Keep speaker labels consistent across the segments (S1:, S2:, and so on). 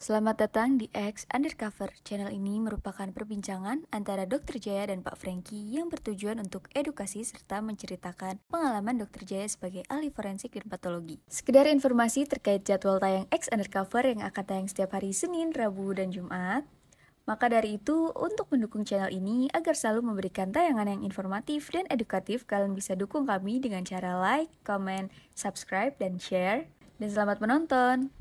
S1: Selamat datang di X Undercover. Channel ini merupakan perbincangan antara Dr. Jaya dan Pak Franky yang bertujuan untuk edukasi serta menceritakan pengalaman Dr. Jaya sebagai ahli forensik dan patologi. Sekedar informasi terkait jadwal tayang X Undercover yang akan tayang setiap hari Senin, Rabu, dan Jumat. Maka dari itu, untuk mendukung channel ini agar selalu memberikan tayangan yang informatif dan edukatif, kalian bisa dukung kami dengan cara like, comment, subscribe, dan share. Dan selamat menonton!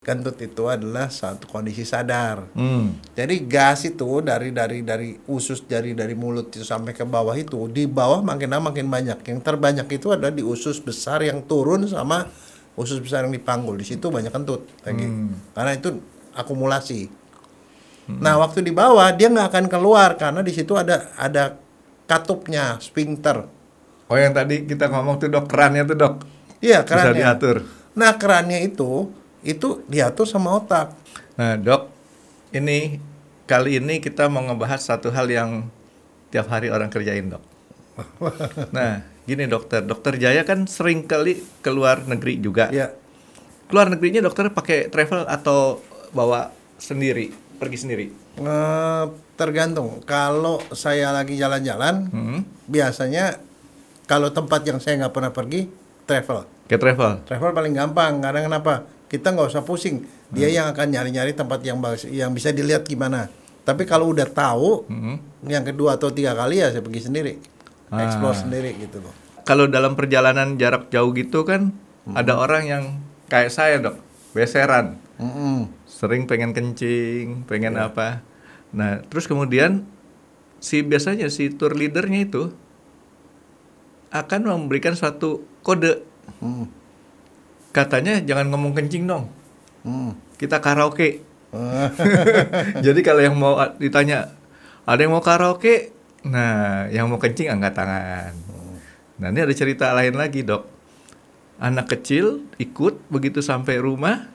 S2: Kentut itu adalah satu kondisi sadar. Jadi gas itu dari usus dari mulut itu sampai ke bawah itu, di bawah makin lama makin banyak. Yang terbanyak itu adalah di usus besar yang turun sama usus besar yang dipanggul. Di situ banyak kentut lagi. Karena itu akumulasi. Nah, waktu di bawah dia nggak akan keluar karena di situ ada katupnya, sphincter.
S3: Oh, yang tadi kita ngomong tuh dok, kerannya tuh dok.
S2: Iya, kerannya.
S3: Bisa diatur.
S2: Nah, kerannya itu diatur sama otak.
S3: Nah dok, kali ini kita mau ngebahas satu hal yang tiap hari orang kerjain dok. Nah gini dokter Jaya kan sering kali keluar negeri juga.
S2: Iya.
S3: Keluar negerinya dokter pakai travel atau bawa sendiri, pergi sendiri?
S2: Tergantung. Kalau saya lagi jalan-jalan, biasanya kalau tempat yang saya nggak pernah pergi, travel.
S3: Kayak travel? Travel
S2: paling gampang. Karena kenapa? Kita nggak usah pusing. Dia yang akan nyari-nyari tempat yang bisa dilihat gimana. Tapi kalau udah tahu, yang kedua atau tiga kali ya saya pergi sendiri, explore sendiri gitu loh.
S3: Kalau dalam perjalanan jarak jauh gitu kan, ada orang yang kayak saya dok, beseran, sering pengen kencing, pengen apa. Nah terus kemudian biasanya si tour leadernya itu akan memberikan suatu kode. Katanya jangan ngomong kencing dong. Kita karaoke. Jadi kalau yang mau ditanya, ada yang mau karaoke? Nah, yang mau kencing angkat tangan. Nah, ini ada cerita lain lagi, dok. Anak kecil ikut begitu sampai rumah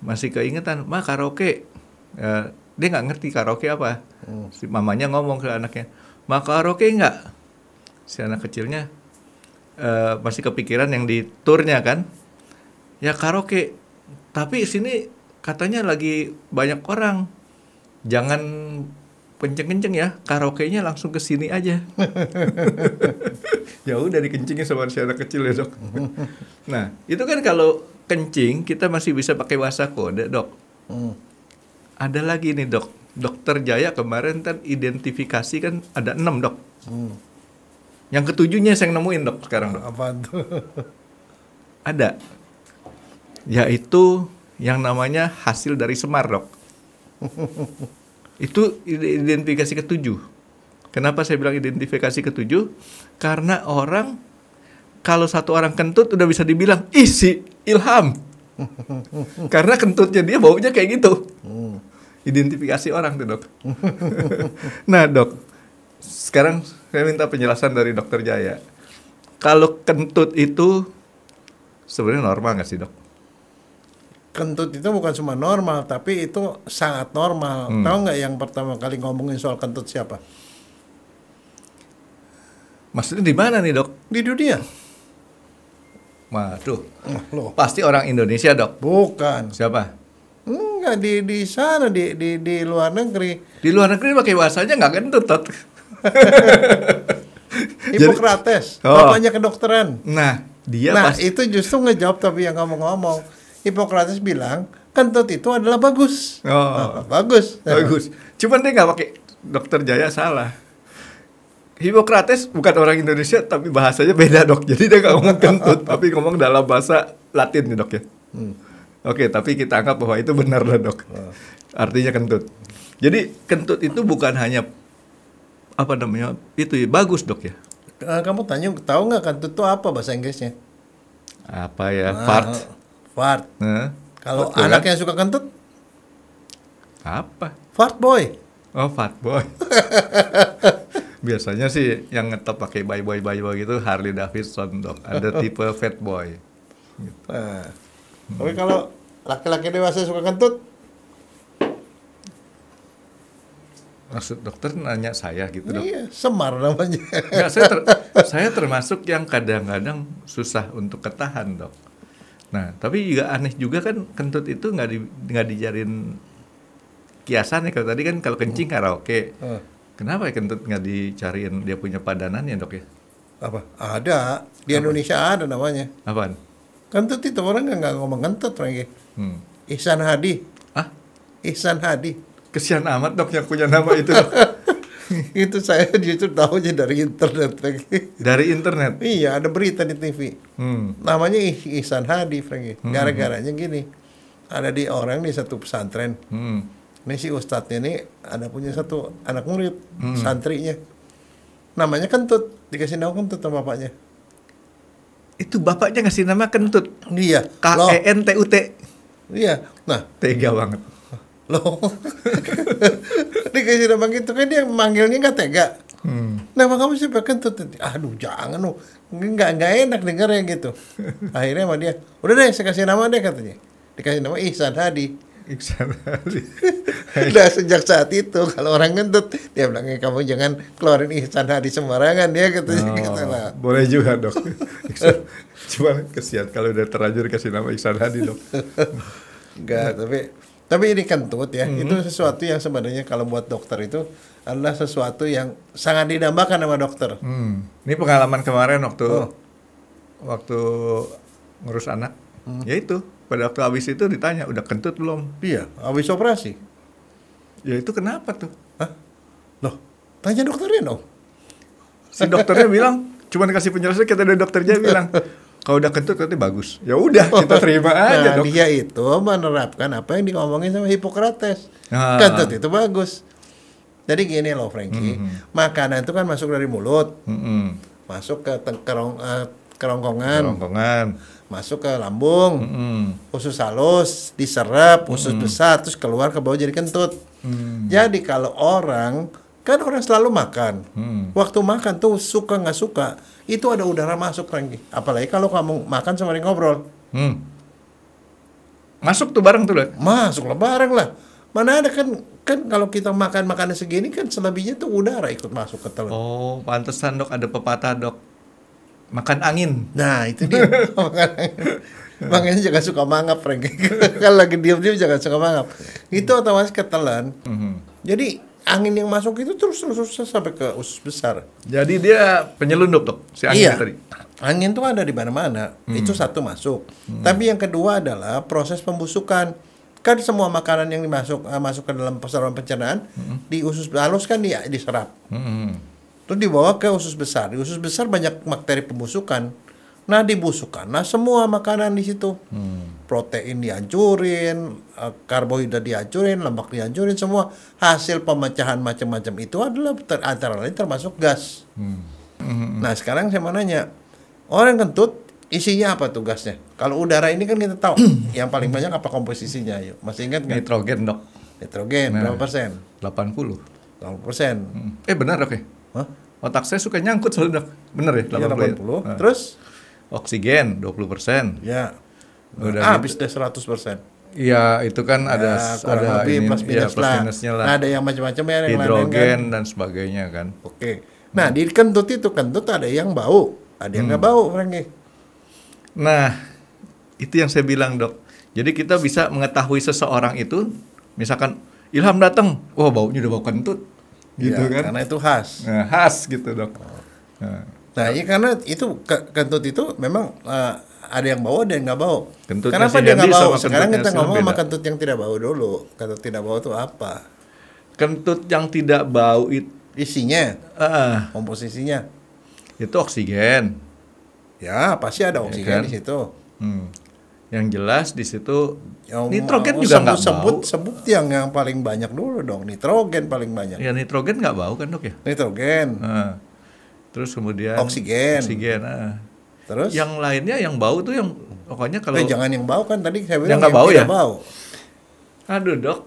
S3: masih keingetan, "Ma, karaoke." Dia nggak ngerti karaoke apa. Si mamanya ngomong ke anaknya, "Ma, karaoke nggak?" Si anak kecilnya masih kepikiran yang di turnya kan, ya karaoke, tapi sini katanya lagi banyak orang, jangan kenceng-kenceng ya, karaoke-nya langsung ke sini aja. Ya udah dikencingin sama si anak kecil ya dok. Nah itu kan kalau kencing kita masih bisa pakai bahasa kode dok. Ada lagi nih dok, Dokter Jaya kemarin kan identifikasi kan ada 6 dok. Yang ketujuhnya saya nemuin dok sekarang dok.
S2: Apa tuh?
S3: Ada, yaitu yang namanya hasil dari semar dok. Itu identifikasi ketujuh. Kenapa saya bilang identifikasi ketujuh? Karena kalau satu orang kentut udah bisa dibilang isi Ilham. Karena kentutnya dia baunya kayak gitu. Identifikasi orang tuh dok. Nah dok, sekarang saya minta penjelasan dari Dokter Jaya. Kalau kentut itu sebenarnya normal nggak sih dok?
S2: Kentut itu bukan cuma normal, tapi itu sangat normal. Tahu nggak yang pertama kali ngomongin soal kentut siapa?
S3: Maksudnya di mana nih dok?
S2: Di dunia.
S3: Waduh,
S2: Loh.
S3: pasti orang Indonesia dok?
S2: Bukan.
S3: Siapa?
S2: Enggak, di sana, di luar negeri.
S3: Di luar negeri pakai bahasanya nggak kentut dok.
S2: Hippocrates, bapaknya kedokteran.
S3: Nah,
S2: itu justru ngejawab tapi yang ngomong-ngomong. Hippocrates bilang kentut itu adalah bagus. Bagus.
S3: Cuman dia nggak pakai Dokter Jaya salah. Hippocrates bukan orang Indonesia tapi bahasanya beda dok. Jadi dia nggak ngomong kentut tapi ngomong dalam bahasa Latin nih dok ya. Oke, tapi kita anggap bahwa itu benar lah dok. Artinya kentut. Jadi kentut itu bukan hanya itu ya, bagus dok ya.
S2: Kamu tahu nggak kentut itu apa bahasa Inggrisnya?
S3: Apa ya?
S2: Fart. Kalau anak yang suka kentut?
S3: Apa?
S2: Fart boy.
S3: Oh, fart boy. Biasanya sih yang ngetop pakai boy gitu Harley Davidson dok. Ada tipe fat boy. Gitu.
S2: Tapi kalau laki-laki dewasa suka kentut?
S3: Maksud dokter nanya saya gitu dok?
S2: Iya, semar namanya.
S3: Nggak, saya termasuk yang kadang-kadang susah untuk ketahan dok. Nah, tapi juga aneh juga kan kentut itu nggak dijadiin kiasan ya. Kalau tadi kan kalau kencing karaoke. Kenapa ya kentut nggak dicariin dia punya padanannya, Dok ya?
S2: Apa? Ada. Di Indonesia ada namanya.
S3: Apaan?
S2: Kentut itu orang nggak ngomong kentut lagi. Ihsan Hadi.
S3: Ah,
S2: Ihsan Hadi.
S3: kesian amat, Dok, yang punya nama itu, Dok.
S2: Itu saya justru tahunya dari internet lagi.
S3: Dari internet.
S2: Iya, ada berita di TV. Namanya Ihsan Hadi, Franky. Gara-garanya gini. Ada di orang di satu pesantren. Ini si ustadznya ini ada punya satu anak murid, santrinya. Namanya Kentut, dikasih nama Kentut sama bapaknya.
S3: Itu bapaknya ngasih nama Kentut.
S2: Iya.
S3: KENTUT.
S2: Iya. Nah,
S3: Tega banget.
S2: loh. Dikasih nama gitu kan dia manggilnya nggak tega. Nama kamu siapa? Kentut? Aduh, jangan loh. Nggak enak dengarnya gitu. Akhirnya sama dia, udah deh saya kasih nama deh katanya. Dikasih nama Ihsan Hadi.
S3: Iksan Hadi.
S2: Udah sejak saat itu kalau orang ngentut dia bilang kamu jangan keluarin Ihsan Hadi sembarangan ya katanya. Gitu lah.
S3: Boleh juga, Dok. Cuma kesian kalau udah terlanjur kasih nama Iksan Hadi, Dok.
S2: Enggak, tapi ini kentut ya, itu sesuatu yang sebenarnya kalau buat dokter itu adalah sesuatu yang sangat didambakan sama dokter.
S3: Ini pengalaman kemarin waktu ngurus anak. Ya itu, pada waktu habis itu ditanya, udah kentut belum?
S2: Iya, habis operasi.
S3: Ya itu kenapa tuh?
S2: Hah? Loh, tanya dokternya dong.
S3: Si dokternya bilang, cuman kasih penjelasan, kata dokternya bilang, kalau udah kentut berarti bagus. Ya udah, kita terima aja,
S2: Nah,
S3: Dok.
S2: dia itu menerapkan apa yang diomongin sama Hippocrates. Kentut itu bagus. Jadi gini loh, Franky, makanan itu kan masuk dari mulut, masuk ke kerongkongan, masuk ke lambung, usus halus, diserap, usus besar, terus keluar ke bawah jadi kentut. Jadi kalau orang selalu makan, waktu makan tuh suka nggak suka, itu ada udara masuk, Franky. Apalagi kalau kamu makan sama dia ngobrol.
S3: Masuk tuh bareng tuh, Dok.
S2: Masuk lah bareng lah. Mana ada kan kalau kita makan makanan segini kan selebihnya tuh udara ikut masuk ke telan.
S3: Oh, pantesan, Dok, ada pepatah, Dok. Makan angin.
S2: Nah, itu dia. Makanya jangan suka mangap, Franky. Kalau lagi diam-diam jangan suka mangap. Itu otomatis ketelan. Jadi angin yang masuk itu terus sampai ke usus besar.
S3: Jadi dia penyelundup, Dok, si angin
S2: Iya.
S3: tadi.
S2: Angin tuh ada di mana-mana. Itu satu masuk. Tapi yang kedua adalah proses pembusukan. Kan semua makanan yang masuk ke dalam saluran pencernaan di usus halus kan diserap. Terus dibawa ke usus besar. Di usus besar banyak bakteri pembusukan. Nah, dibusukkanlah semua makanan di situ. Protein dihancurin, karbohidrat dihancurin, lemak dihancurin, semua hasil pemecahan macam-macam itu adalah antara lain termasuk gas. Nah, sekarang saya mau nanya, orang kentut isinya apa tuh gasnya? Kalau udara ini kan kita tahu yang paling banyak apa komposisinya, yuk. Masih ingat nggak?
S3: Nitrogen, Dok.
S2: Nitrogen, berapa persen?
S3: 80.
S2: 80%.
S3: Benar, Dok ya?
S2: Hah?
S3: Otak saya suka nyangkut soalnya, Dok. Bener ya? 80.
S2: Iya, 80.
S3: Nah.
S2: Terus?
S3: Oksigen 20%.
S2: Ya.
S3: Udah
S2: Habis deh 100%.
S3: Iya, itu kan ada
S2: kurang lebih plus minus lah.
S3: minusnya lah.
S2: Nah, ada yang macam-macam ya, yang
S3: Hidrogen
S2: lain-lain kan.
S3: dan sebagainya kan.
S2: Oke. Nah, di kentut ada yang bau, ada yang nggak bau, Franky.
S3: Nah, itu yang saya bilang, Dok. Jadi kita bisa mengetahui seseorang itu, misalkan Ilham datang, wah baunya udah bau kentut, gitu
S2: Ya,
S3: kan?
S2: karena itu khas.
S3: Nah, khas gitu, Dok.
S2: Nah, iya karena itu kentut itu memang ada yang bau, ada yang nggak bau.
S3: Kentutnya
S2: Kenapa
S3: si
S2: dia nggak
S3: Hendy
S2: bau?
S3: sama
S2: Sekarang
S3: kentutnya
S2: kita
S3: si
S2: ngomong sama
S3: beda.
S2: kentut yang tidak bau dulu. Kentut tidak bau itu apa?
S3: Kentut yang tidak bau
S2: Isinya, komposisinya.
S3: itu oksigen.
S2: Ya, pasti ada oksigen
S3: kan?
S2: di situ.
S3: Yang jelas di situ
S2: Yang
S3: nitrogen juga nggak bau.
S2: Sebut yang paling banyak dulu dong. Nitrogen paling banyak.
S3: Ya nitrogen nggak bau kan, Dok ya?
S2: Nitrogen.
S3: Terus kemudian
S2: Oksigen. Terus?
S3: Yang lainnya yang bau tuh yang pokoknya kalau
S2: jangan yang bau kan tadi saya
S3: Yang
S2: bilang
S3: nggak bau
S2: tidak
S3: ya?
S2: bau.
S3: Aduh, Dok.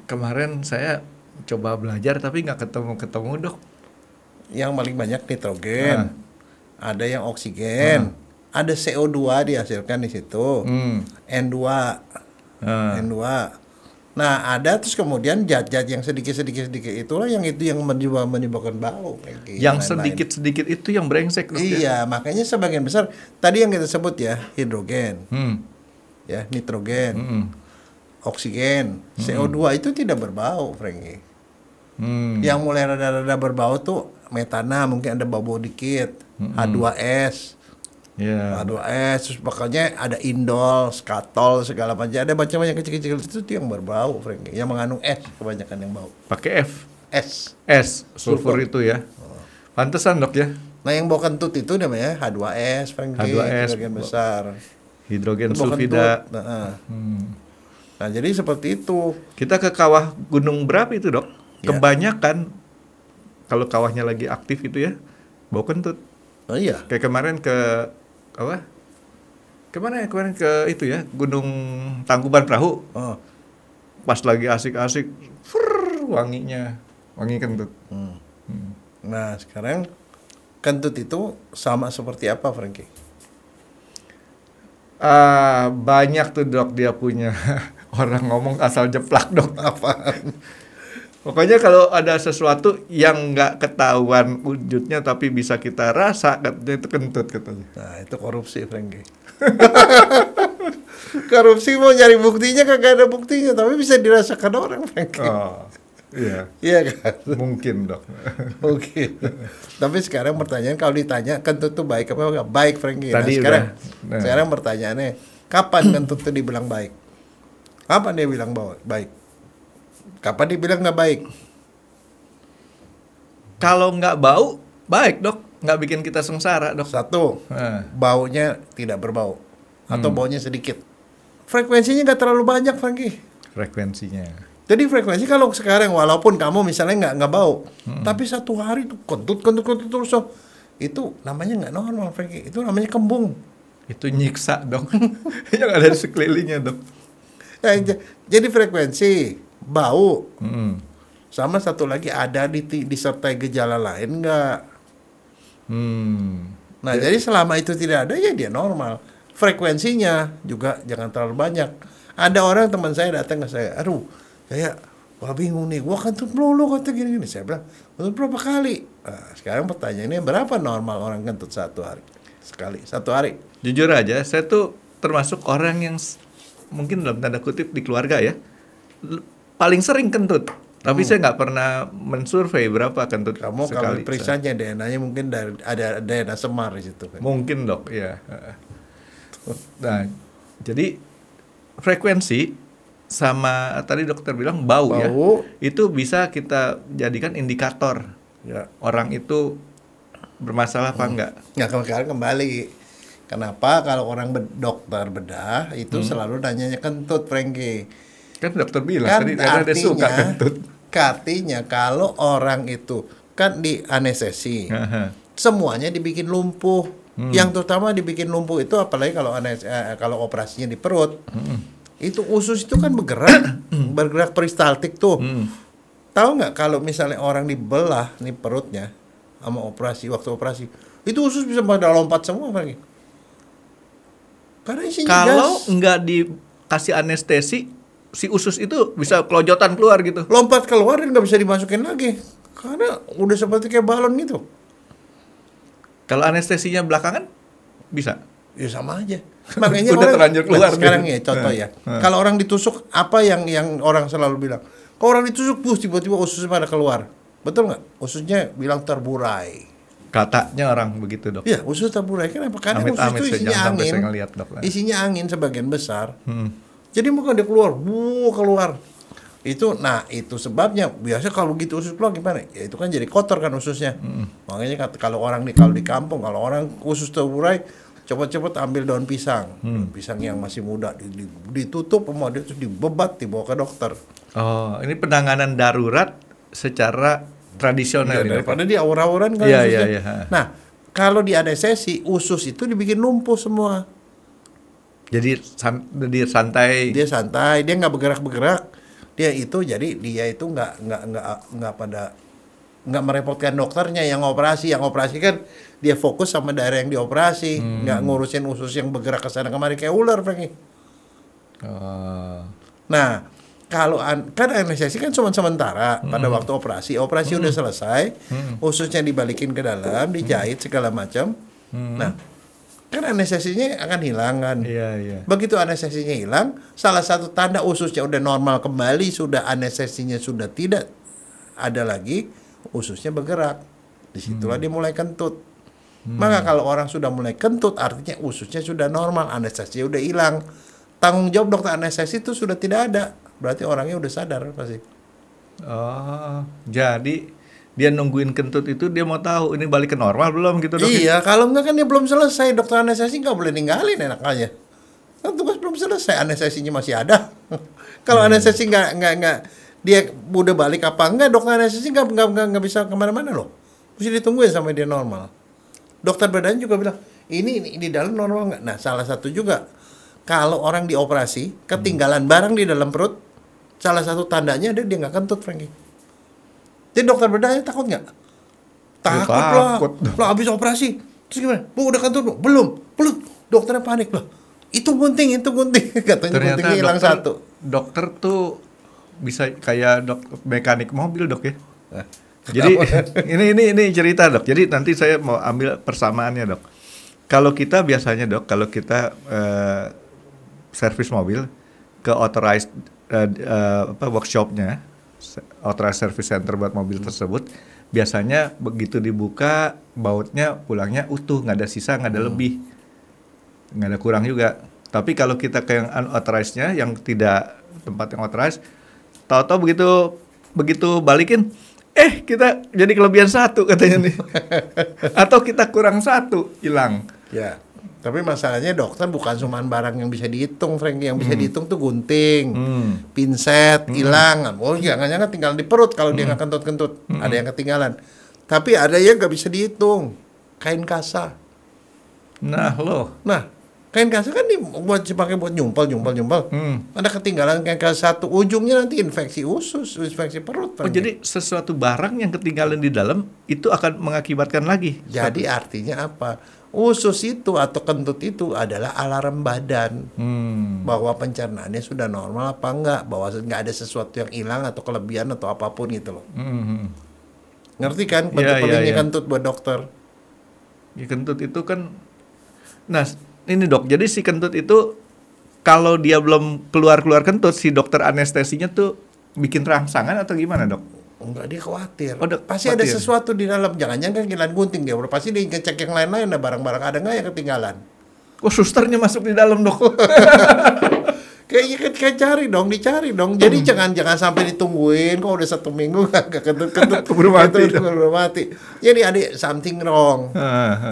S3: Kemarin saya coba belajar tapi nggak ketemu, Dok.
S2: Yang paling banyak nitrogen. Ada yang oksigen. Ada CO2 dihasilkan di situ. N2. N2. Nah, ada terus kemudian zat-zat yang sedikit itulah yang menyebabkan bau.
S3: Yang sedikit-sedikit itu yang brengsek, Dok,
S2: iya, makanya sebagian besar tadi yang kita sebut ya, hidrogen, ya, nitrogen, oksigen, CO2 itu tidak berbau, Franky. Yang mulai rada-rada berbau tuh metana, mungkin ada bau dikit, H2S. H2S, terus pokoknya ada indol, skatol, segala macam. Ada macam yang kecil-kecil itu yang berbau, Franky. Yang mengandung S kebanyakan yang bau.
S3: Pakai F.
S2: S.
S3: Sulfur itu ya. Pantesan, Dok, ya.
S2: Nah, yang bau kentut itu namanya H2S, Franky.
S3: H2S,
S2: sebagian besar.
S3: Hidrogen sulfida.
S2: Nah, jadi seperti itu.
S3: Kita ke kawah gunung berapa itu, Dok?
S2: Ya.
S3: Kebanyakan kalau kawahnya lagi aktif itu ya, bau kentut.
S2: Oh iya.
S3: Kayak kemarin ke apa? Kemarin ke itu ya, Gunung Tangkuban Perahu. Pas lagi asik-asik, wangi kentut.
S2: Nah, sekarang kentut itu sama seperti apa, Franky?
S3: Banyak tuh, Dok, dia punya. Orang ngomong asal jeplak, Dok.
S2: Apaan?
S3: Pokoknya kalau ada sesuatu yang nggak ketahuan wujudnya tapi bisa kita rasa, katanya itu kentut, katanya.
S2: Nah, itu korupsi, Franky. Korupsi mau nyari buktinya kagak ada buktinya, tapi bisa dirasakan orang, Franky.
S3: Oh, iya.
S2: Iya kan?
S3: Mungkin, Dok.
S2: Mungkin. Tapi sekarang pertanyaan, kalau ditanya kentut itu baik apa enggak? Baik, Franky.
S3: Tadi
S2: sekarang pertanyaannya, kapan kentut itu dibilang baik? Kapan dia bilang baik? Kapan dibilang nggak baik?
S3: Kalau nggak bau, baik, Dok. Nggak bikin kita sengsara, Dok.
S2: Satu, baunya tidak berbau. Atau baunya sedikit. Frekuensinya nggak terlalu banyak, Franky.
S3: Frekuensinya.
S2: Jadi frekuensi kalau sekarang, walaupun kamu misalnya nggak bau, tapi satu hari tuh kentut terus, itu namanya nggak normal, Franky. Itu namanya kembung.
S3: Itu nyiksa, Dok. Yang ada di sekelilingnya, Dok.
S2: Ya, jadi frekuensi, bau, sama satu lagi ada disertai gejala lain nggak? Nah, jadi selama itu tidak ada ya dia normal. Frekuensinya juga jangan terlalu banyak. Ada orang teman saya datang ke saya, aduh, wah bingung nih, gua kentut melulu kata gini. Saya bilang, kentut berapa kali? Nah, sekarang pertanyaannya berapa normal orang kentut satu hari?
S3: Jujur aja, saya tuh termasuk orang yang mungkin dalam tanda kutip di keluarga ya, paling sering kentut. Tapi saya nggak pernah mensurvei berapa kentut
S2: kamu
S3: sekali.
S2: Kalau periksanya DNA-nya mungkin ada DNA Semar di situ. Kan?
S3: Mungkin, Dok, ya. Nah, jadi frekuensi sama tadi dokter bilang bau ya, itu bisa kita jadikan indikator orang itu bermasalah apa enggak.
S2: Ya, kembali. Kenapa kalau orang dokter bedah itu selalu nanyanya kentut, Franky?
S3: Kan dokter bilang kan tadi karena dia suka kentut.
S2: Artinya kalau orang itu kan di anestesi, semuanya dibikin lumpuh. Yang terutama dibikin lumpuh itu apalagi kalau operasinya di perut. Itu usus itu kan bergerak peristaltik tuh. Tahu nggak kalau misalnya orang dibelah nih perutnya sama waktu operasi, itu usus bisa pada lompat semua, Franky. Karena isinya
S3: kalau
S2: gas.
S3: Nggak dikasih anestesi, si usus itu bisa kelojotan keluar gitu.
S2: Lompat keluar dan nggak bisa dimasukin lagi. Karena udah seperti kayak balon gitu.
S3: Kalau anestesinya belakangan, bisa?
S2: Ya sama aja. Makanya
S3: udah terlanjur keluar.
S2: Sekarang ya contoh ya. Kalau orang ditusuk, apa yang orang selalu bilang? Kalau orang ditusuk, tiba-tiba ususnya pada keluar. Betul nggak? Ususnya bilang terburai.
S3: Katanya orang begitu, Dok.
S2: Iya, usus terburai. Kenapa? Karena usus itu isinya angin. Isinya angin sebagian besar. Jadi bukan dia keluar, keluar. Itu sebabnya. Biasa kalau gitu usus keluar gimana? Ya itu kan jadi kotor kan ususnya. Makanya kalau di kampung, kalau orang usus terburai, cepet-cepet ambil daun pisang. Pisang yang masih muda ditutup kemudian terus dibebat dibawa ke dokter.
S3: Oh, ini penanganan darurat secara tradisional
S2: ya, daripada dia aur-auran kan ususnya. Iya. Nah, kalau di anestesi usus itu dibikin lumpuh semua.
S3: Jadi santai. Dia
S2: santai, dia nggak bergerak-bergerak. Dia itu nggak merepotkan dokternya yang operasi. Yang operasi kan dia fokus sama daerah yang dioperasi, nggak ngurusin usus yang bergerak ke sana kemari kayak ular, Franky.
S3: Oh.
S2: Nah, kan anestesi kan cuma sementara pada waktu operasi udah selesai, ususnya dibalikin ke dalam, dijahit segala macam. Nah, kan anestesinya akan hilang kan.
S3: Iya.
S2: Begitu anestesinya hilang, salah satu tanda ususnya udah normal kembali, sudah anestesinya sudah tidak ada lagi, ususnya bergerak. Disitulah dia mulai kentut. Maka kalau orang sudah mulai kentut, artinya ususnya sudah normal, anestesinya udah hilang. Tanggung jawab dokter anestesi itu sudah tidak ada. Berarti orangnya udah sadar pasti.
S3: Oh, jadi dia nungguin kentut itu dia mau tahu ini balik ke normal belum gitu, Dok?
S2: Iya, kalau enggak kan dia belum selesai. Dokter anestesi nggak boleh ninggalin enak aja. Kan tugas belum selesai, anestesinya masih ada. Kalau anestesi nggak dia udah balik apa enggak, dokter anestesi nggak bisa kemana-mana loh. Mesti ditungguin sampai dia normal. Dokter badan juga bilang ini di dalam normal nggak. Nah, salah satu juga kalau orang dioperasi ketinggalan barang di dalam perut, salah satu tandanya dia nggak kentut, Frankie. Jadi dokter bedanya takut nggak? Takut lah. Habis operasi terus gimana? Bu udah kentut bu? Belum. Dokternya panik lah. Itu gunting. Katanya
S3: Ternyata
S2: guntingnya hilang satu.
S3: Dokter tuh bisa kayak mekanik mobil, Dok ya. Jadi ini cerita, Dok. Jadi nanti saya mau ambil persamaannya, Dok. Kalau kita biasanya, Dok, kalau kita servis mobil ke authorized workshopnya, authorized service center buat mobil tersebut, biasanya begitu dibuka bautnya pulangnya utuh, nggak ada sisa, nggak ada lebih, nggak ada kurang juga. Tapi kalau kita ke yang unauthorized-nya, yang tidak tempat yang authorized, tahu-tahu begitu balikin, kita jadi kelebihan satu katanya nih, atau kita kurang satu, hilang.
S2: Ya. Tapi masalahnya dokter bukan cuma barang yang bisa dihitung, Frank. Yang bisa dihitung tuh gunting, pinset, hilang. Oh, jangan-jangan tinggal di perut kalau dia nggak kentut-kentut. Ada yang ketinggalan. Tapi ada yang nggak bisa dihitung. Kain kasa.
S3: Nah,
S2: kain kasa kan dipakai buat nyumpel. Ada ketinggalan kain kasa satu, ujungnya nanti infeksi usus, infeksi perut.
S3: Frank. Oh, jadi sesuatu barang yang ketinggalan di dalam itu akan mengakibatkan lagi.
S2: Jadi artinya apa? Usus itu atau kentut itu adalah alarm badan bahwa pencernaannya sudah normal apa enggak, bahwa nggak ada sesuatu yang hilang atau kelebihan atau apapun gitu loh. Ngerti kan pentingnya kentut buat dokter?
S3: Ya, kentut itu kan, nah ini Dok, jadi si kentut itu kalau dia belum keluar kentut, si dokter anestesinya tuh bikin rangsangan atau gimana, Dok?
S2: Enggak, dia khawatir.
S3: khawatir.
S2: Pasti ada sesuatu di dalam. Jangan-jangan ketinggalan gunting dia. Pasti dia ngecek yang lain-lain, ada barang-barang ada nggak yang ketinggalan.
S3: Kok susternya masuk di dalam, Dok?
S2: Kayaknya dicari dong. Jadi jangan sampai ditungguin. Kok udah 1 minggu nggak kentut-kentut.
S3: Keburu
S2: mati. Jadi ada something wrong.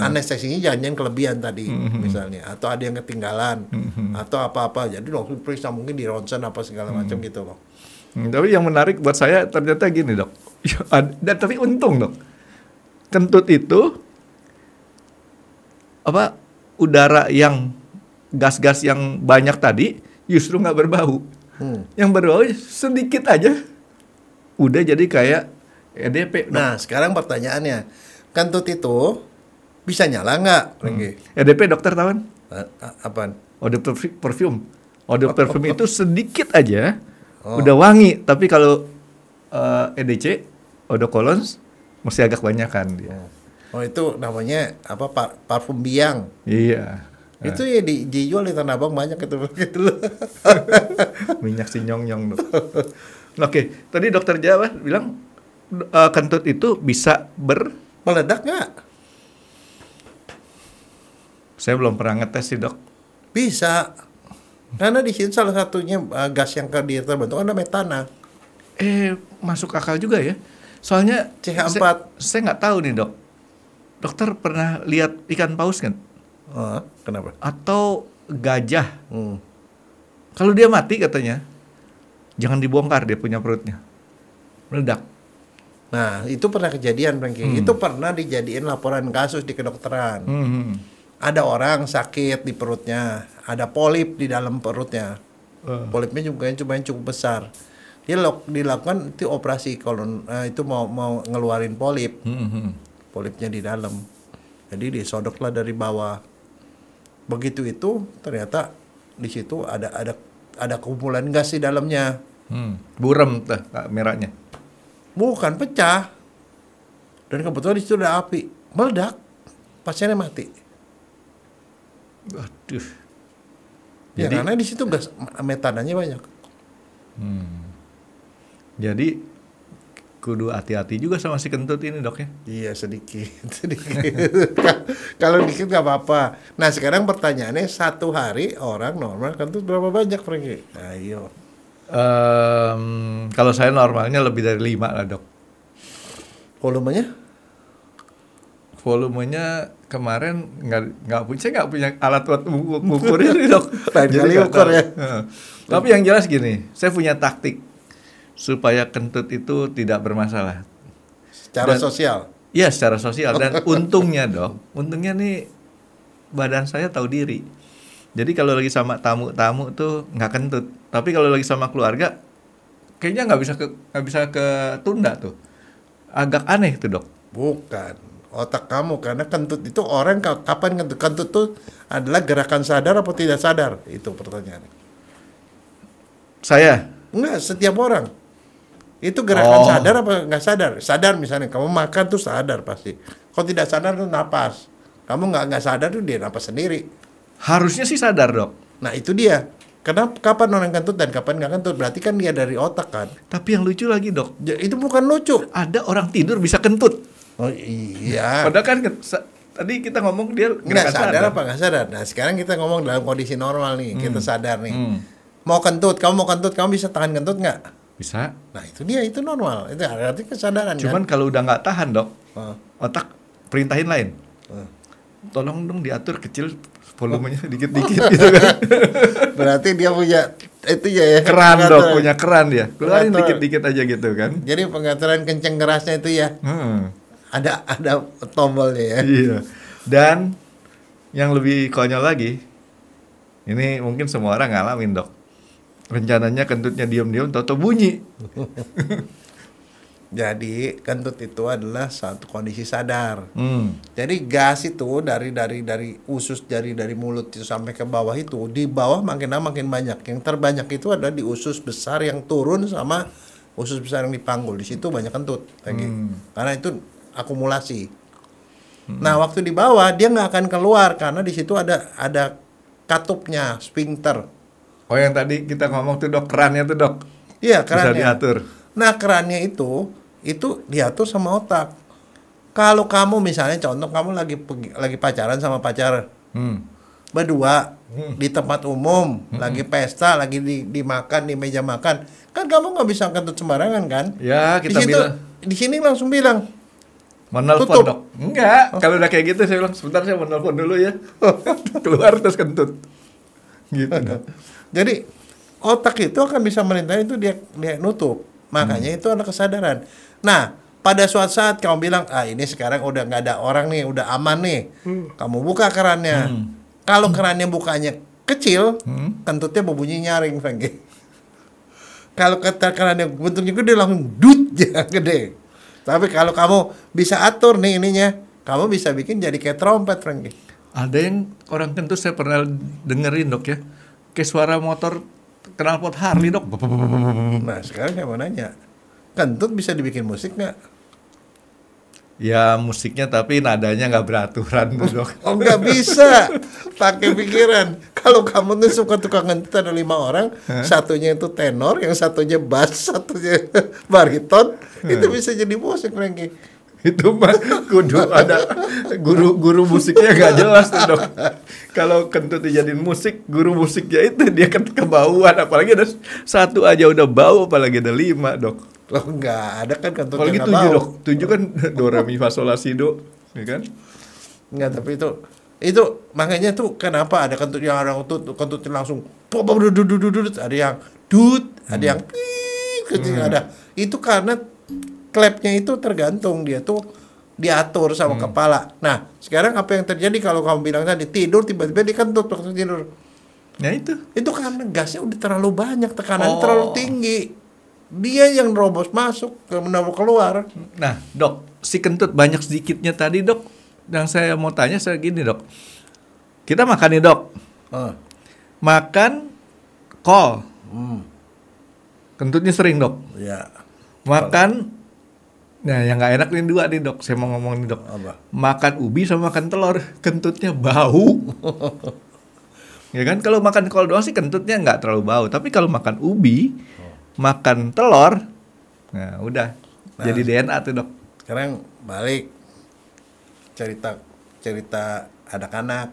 S2: Anestesinya jangan kelebihan tadi misalnya. Atau ada yang ketinggalan. Atau apa-apa. Jadi langsung periksa mungkin di ronsen apa segala macam gitu loh.
S3: Tapi yang menarik buat saya ternyata gini, Dok. Tapi untung, Dok. Kentut itu udara yang gas-gas yang banyak tadi justru nggak berbau. Yang berbau sedikit aja udah jadi kayak EDP, Dok.
S2: Nah, sekarang pertanyaannya, kentut itu bisa nyala nggak?
S3: EDP dokter tahu kan?
S2: Apaan?
S3: Odor perfume. Odor perfume itu sedikit aja udah wangi, tapi kalau EDC, odor colognes mesti agak banyakan dia.
S2: Oh, itu namanya apa? Parfum biang.
S3: Iya.
S2: Itu ya dijual di Tanah Abang banyak itu gitu loh.
S3: Minyak si nyong-nyong. Oke, tadi dokter Jawa bilang kentut itu bisa
S2: meledak nggak?
S3: Saya belum pernah ngetes sih, Dok.
S2: Bisa. Karena di sini salah satunya gas yang dia terbentuk ada metana.
S3: Masuk akal juga ya. Soalnya
S2: CH4.
S3: Saya nggak tahu nih, Dok. Dokter pernah lihat ikan paus kan?
S2: Kenapa?
S3: Atau gajah. Kalau dia mati katanya, jangan dibongkar dia punya perutnya. Meledak.
S2: Nah, itu pernah kejadian, Frankie. Itu pernah dijadiin laporan kasus di kedokteran. Ada orang sakit di perutnya, ada polip di dalam perutnya. Polipnya juga cukup besar. Dia dilakukan itu operasi kolon, itu mau ngeluarin polip. Polipnya di dalam. Jadi disodoklah dari bawah. Begitu itu ternyata di situ ada kumpulan gas di dalamnya.
S3: Burem tuh merahnya.
S2: Bukan, pecah. Dan kebetulan di situ ada api, meledak, pasiennya mati.
S3: Aduh.
S2: Ya karena di situ gas metananya banyak.
S3: Jadi kudu hati-hati juga sama si kentut ini, Dok ya.
S2: Iya, sedikit. Kalau dikit nggak apa-apa. Nah sekarang pertanyaannya, satu hari orang normal kentut berapa banyak, Franky? Ayo.
S3: Kalau saya normalnya lebih dari 5 lah, Dok. Volumenya kemarin saya nggak punya alat buat mengukur ini, Dok.
S2: Lain kali ukur ya.
S3: Tapi yang jelas gini, saya punya taktik supaya kentut itu tidak bermasalah.
S2: Secara sosial.
S3: Iya, secara sosial. Dan untungnya, Dok, untungnya nih badan saya tahu diri. Jadi kalau lagi sama tamu tuh nggak kentut. Tapi kalau lagi sama keluarga, kayaknya nggak bisa ketunda tuh. Agak aneh tuh, Dok.
S2: Bukan otak kamu, karena kentut itu orang kapan kentut tuh adalah gerakan sadar atau tidak sadar, itu pertanyaannya.
S3: Saya
S2: Enggak, setiap orang itu gerakan sadar apa nggak sadar. Sadar misalnya kamu makan tuh sadar pasti. Kalau tidak sadar tuh napas. Kamu nggak sadar tuh dia napas sendiri.
S3: harusnya sih sadar, Dok.
S2: Nah itu dia. Kenapa kapan orang kentut dan kapan nggak kentut? Berarti kan dia dari otak kan.
S3: Tapi yang lucu lagi, Dok,
S2: Itu bukan lucu.
S3: ada orang tidur bisa kentut.
S2: Oh iya.
S3: Padahal kan tadi kita ngomong dia
S2: Nggak sadar apa nggak sadar. Nah sekarang kita ngomong dalam kondisi normal nih. Kita sadar nih. Mau kentut, kamu bisa tahan kentut nggak?
S3: Bisa.
S2: Nah itu dia, itu normal. Itu arti kesadaran.
S3: Cuman
S2: kan?
S3: kalau udah nggak tahan, Dok, otak perintahin lain.
S2: Oh.
S3: Tolong dong diatur kecil volumenya dikit-dikit gitu kan.
S2: Berarti dia punya itu ya.
S3: Keran, Dok,
S2: pengaturan.
S3: punya keran dia. Keluarin
S2: Pengaturan.
S3: dikit-dikit aja gitu kan.
S2: Jadi pengaturan kenceng kerasnya itu ya. Ada tombolnya ya.
S3: Iya. Dan yang lebih konyol lagi, ini mungkin semua orang ngalamin, Dok. Rencananya kentutnya diam-diam, tau-tau bunyi.
S2: Jadi kentut itu adalah satu kondisi sadar. Jadi gas itu dari usus dari mulut itu sampai ke bawah itu, di bawah makin lama makin banyak. Yang terbanyak itu adalah di usus besar yang turun sama usus besar yang dipanggul. Di situ banyak kentut lagi. Karena itu akumulasi. Nah, waktu di bawah dia nggak akan keluar karena di situ ada katupnya, sphincter.
S3: Oh, yang tadi kita ngomong tuh, Dok, kerannya tuh, Dok.
S2: Iya,
S3: Bisa
S2: kerannya.
S3: diatur.
S2: Nah, kerannya itu diatur sama otak. Kalau kamu misalnya contoh kamu lagi pacaran sama pacar. Berdua di tempat umum, lagi pesta, lagi dimakan di meja makan. Kan kamu nggak bisa kentut sembarangan kan?
S3: Ya, kita bilang.
S2: Di sini langsung bilang,
S3: Mau nelfon,
S2: tutup.
S3: Dok? Enggak. Kalau udah kayak gitu saya bilang, sebentar saya mau nelfon dulu ya. Keluar terus kentut. Gitu, Dok.
S2: Jadi otak itu akan bisa merintah itu dia nutup. Makanya itu adalah kesadaran. Nah, pada suatu saat kamu bilang, ini sekarang udah nggak ada orang nih, udah aman nih. Kamu buka kerannya. Kalau kerannya bukanya kecil, kentutnya berbunyi nyaring, Franky. Kalau kerannya bentuknya gede langsung dut gede. Tapi kalau kamu bisa atur nih ininya, kamu bisa bikin jadi kayak trompet, Franky.
S3: Ada yang orang kentut saya pernah dengerin, Dok, ya. Kayak suara motor knalpot Harley, Dok.
S2: Nah, sekarang saya mau nanya, kentut bisa dibikin musik nggak?
S3: Ya musiknya tapi nadanya nggak beraturan tuh, Dok.
S2: Oh, nggak bisa. Pakai pikiran. Kalau kamu tuh suka tukang kentut ada 5 orang, satunya itu tenor, yang satunya bass, satunya bariton, itu bisa jadi musik, Franky.
S3: Itu mah kudu ada guru musiknya nggak jelas tuh, Dok. Kalau kentut dijadiin musik, guru musiknya itu dia kan kebauan, apalagi ada satu aja udah bau, apalagi ada 5, Dok.
S2: Loh, nggak ada kan kentut
S3: Apalagi
S2: yang
S3: 7,
S2: nggak bau.
S3: Dok. 7 kan do re mi fa sol la si do, ya kan?
S2: Nggak, tapi itu makanya tuh kenapa ada kentut yang orang kentutnya langsung ada yang dut, ada yang kecil, ada. Itu karena klepnya itu tergantung, dia tuh diatur sama kepala. Nah, sekarang apa yang terjadi kalau kamu bilang tadi tidur tiba-tiba dikentut waktu tidur?
S3: Ya itu.
S2: Itu karena gasnya udah terlalu banyak, tekanannya terlalu tinggi. Dia yang nerobos masuk, keluar.
S3: Nah, Dok, si kentut banyak sedikitnya tadi, Dok. Yang saya mau tanya saya gini, Dok. Kita makan nih, Dok. Makan kol. Kentutnya sering dok.
S2: Ya.
S3: Makan, nah yang nggak enak nih dua nih dok. Saya mau ngomong nih dok.
S2: Apa?
S3: Makan ubi sama makan telur, kentutnya bau. Ya kan, kalau makan kol doang sih kentutnya nggak terlalu bau. Tapi kalau makan ubi, makan telur, nah udah jadi DNA tuh dok.
S2: Sekarang balik cerita anak-anak.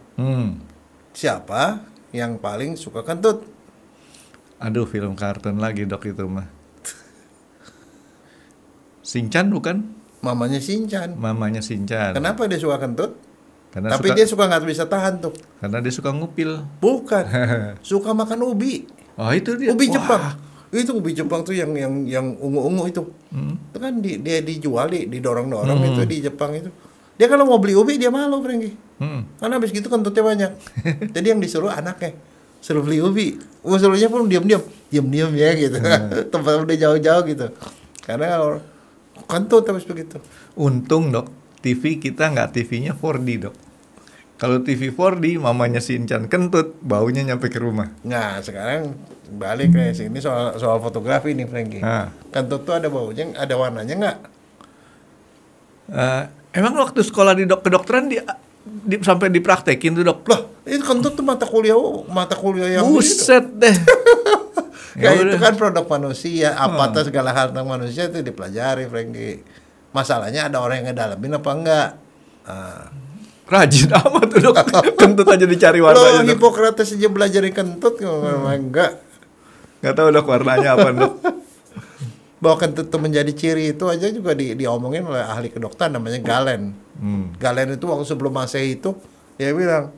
S2: Siapa yang paling suka kentut?
S3: Aduh, film kartun lagi dok itu mah. Shinchan bukan?
S2: Mamanya Shinchan.
S3: Mamanya Shinchan.
S2: Kenapa dia suka kentut?
S3: Karena
S2: Tapi dia suka nggak bisa tahan tuh.
S3: karena dia suka ngupil.
S2: Bukan. Suka makan ubi.
S3: Oh itu dia.
S2: Ubi
S3: Wah.
S2: Jepang. Itu ubi Jepang tuh yang ungu-ungu itu. Itu kan dia dijual, didorong-dorong itu di Jepang itu. Dia kalau mau beli ubi dia malu, Franky. Karena habis gitu kentutnya banyak. Jadi yang disuruh anaknya suruh beli ubi. Suruhnya pun diam-diam ya gitu. Tempat udah jauh-jauh gitu. Karena kalau kentut habis begitu.
S3: Untung dok, TV kita nggak TV-nya 4D dok. Kalau TV 4D, mamanya Shinchan kentut, baunya nyampe ke rumah.
S2: Nah sekarang balik ke sini soal fotografi nih Franky. Kentut tuh ada baunya, ada warnanya nggak?
S3: Emang waktu sekolah di kedokteran sampai dipraktekin tuh dok?
S2: Lah itu kentut tuh mata kuliah yang
S3: Buset deh.
S2: Kayak itu kan produk manusia, apa segala hal tentang manusia itu dipelajari, Franky. Masalahnya ada orang yang ngedalamin apa enggak?
S3: Rajin amat tuh dok. Kentut aja dicari warnanya.
S2: Loh, Hippocrates aja belajarin kentut, enggak.
S3: Nggak tahu dok warnanya apa dok.
S2: Bahwa kentut itu menjadi ciri itu aja juga diomongin oleh ahli kedokteran namanya Galen. Galen itu waktu sebelum Masehi itu dia bilang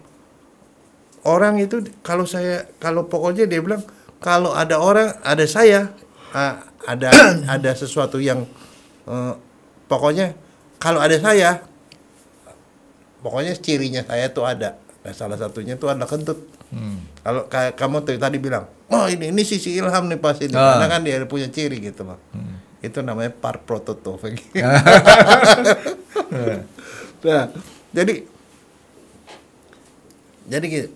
S2: orang itu kalau pokoknya dia bilang kalau ada orang ada saya ada sesuatu yang pokoknya kalau ada saya pokoknya cirinya saya tuh ada. Nah, salah satunya tuh adalah kentut. Kalau kayak kamu tadi bilang, oh ini sisi Ilham nih pasti ini, karena kan dia punya ciri gitu loh. Itu namanya par prototo. Nah, jadi gitu.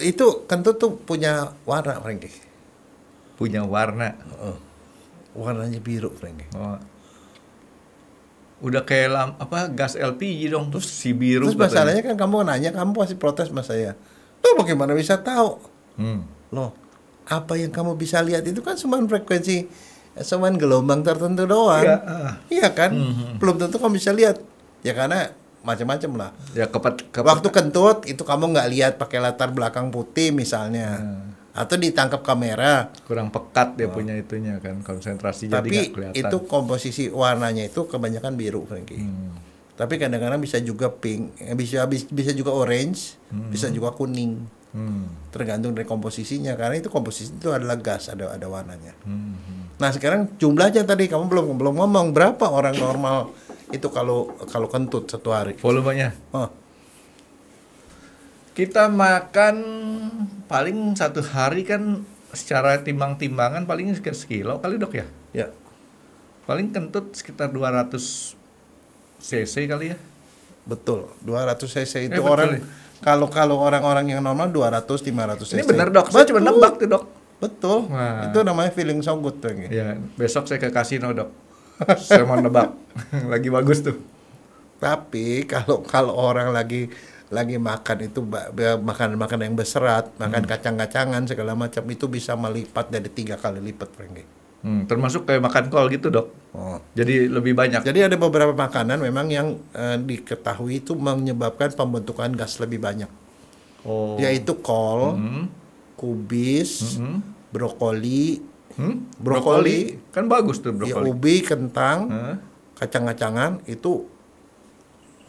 S2: Itu kentut tuh punya warna, Franky.
S3: Punya warna.
S2: Warnanya biru, Franky.
S3: Oh. Udah kayak gas LPG dong, terus si biru.
S2: Terus masalahnya kan kamu nanya, kamu pasti protes sama saya. Loh bagaimana bisa tahu? Loh, apa yang kamu bisa lihat itu kan cuma frekuensi, cuma gelombang tertentu doang. Iya kan? Belum tentu kamu bisa lihat. Ya karena macam-macam lah. Ya waktu kentut itu kamu nggak lihat pakai latar belakang putih misalnya. Atau ditangkap kamera.
S3: Kurang pekat dia punya itunya kan, konsentrasi jadi nggak kelihatan.
S2: Tapi itu komposisi warnanya itu kebanyakan biru, Franky. Tapi kadang-kadang bisa juga pink, bisa juga orange, bisa juga kuning. Tergantung dari komposisinya, karena itu komposisi itu adalah gas, ada warnanya. Nah sekarang jumlahnya tadi kamu belum ngomong berapa orang normal itu kalau kentut satu hari.
S3: Volumenya. Kita makan paling satu hari kan secara timbang-timbangan paling sekilo kali dok ya?
S2: Ya.
S3: Paling kentut sekitar 200 cc kali ya?
S2: Betul, 200 cc itu
S3: ya?
S2: orang kalau orang-orang yang normal 200-500 cc.
S3: Ini benar dok, saya cuma nebak tuh dok.
S2: Betul, itu namanya feeling so good tuh.
S3: Ya, besok saya ke kasino dok. Saya mau nebak, lagi bagus tuh.
S2: Tapi kalau orang lagi makan itu makanan yang berserat, makan kacang-kacangan segala macam itu bisa melipat dari 3 kali lipat, Franky.
S3: Termasuk kayak makan kol gitu dok. Jadi lebih banyak.
S2: Jadi ada beberapa makanan memang yang diketahui itu menyebabkan pembentukan gas lebih banyak. Yaitu kol, kubis, brokoli. Brokoli
S3: kan bagus tuh brokoli.
S2: Ya, ubi, kentang, kacang-kacangan itu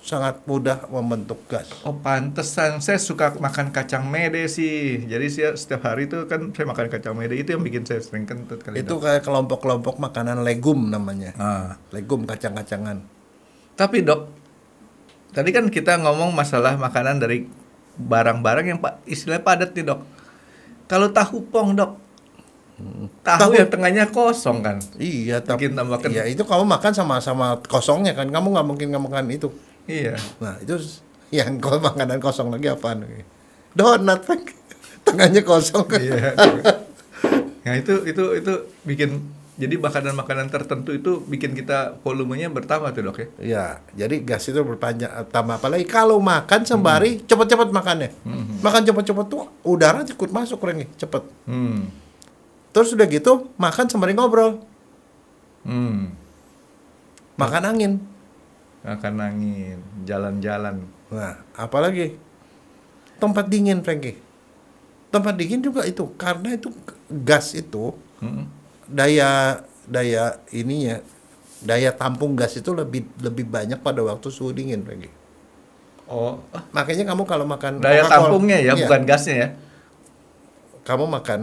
S2: sangat mudah membentuk gas.
S3: Oh pantesan saya suka makan kacang mede sih. Jadi saya setiap hari itu kan saya makan kacang mede, itu yang bikin saya sering kentut kali.
S2: Itu kayak kelompok-kelompok makanan legum namanya. Legum kacang-kacangan.
S3: Tapi dok, tadi kan kita ngomong masalah makanan dari barang-barang yang istilahnya padat nih dok. Kalau tahu pong dok, tahu yang tengahnya kosong kan?
S2: Iya, tapi
S3: tambahkan.
S2: Iya itu kamu makan sama kosongnya kan? Kamu nggak mungkin makan itu.
S3: Iya.
S2: Nah itu yang makanan kosong lagi apaan? Donat, tengahnya kosong.
S3: Iya. Nah itu bikin jadi makanan-makanan tertentu itu bikin kita volumenya bertambah tuh dok ya.
S2: Ya, jadi gas itu berpanjang tambah, apalagi kalau makan sembari cepet-cepet makannya. Makan cepet-cepet tuh udara ikut masuk Renggi, cepet. Terus udah gitu makan sembari ngobrol. Makan angin.
S3: Makan angin, jalan-jalan.
S2: Nah, apalagi tempat dingin, Frankie. Tempat dingin juga itu, karena itu gas itu daya ininya, daya tampung gas itu lebih banyak pada waktu suhu dingin, Frankie.
S3: Oh,
S2: Makanya kamu kalau makan
S3: daya
S2: Coca-Cola,
S3: tampungnya ya,
S2: iya,
S3: bukan gasnya ya.
S2: kamu makan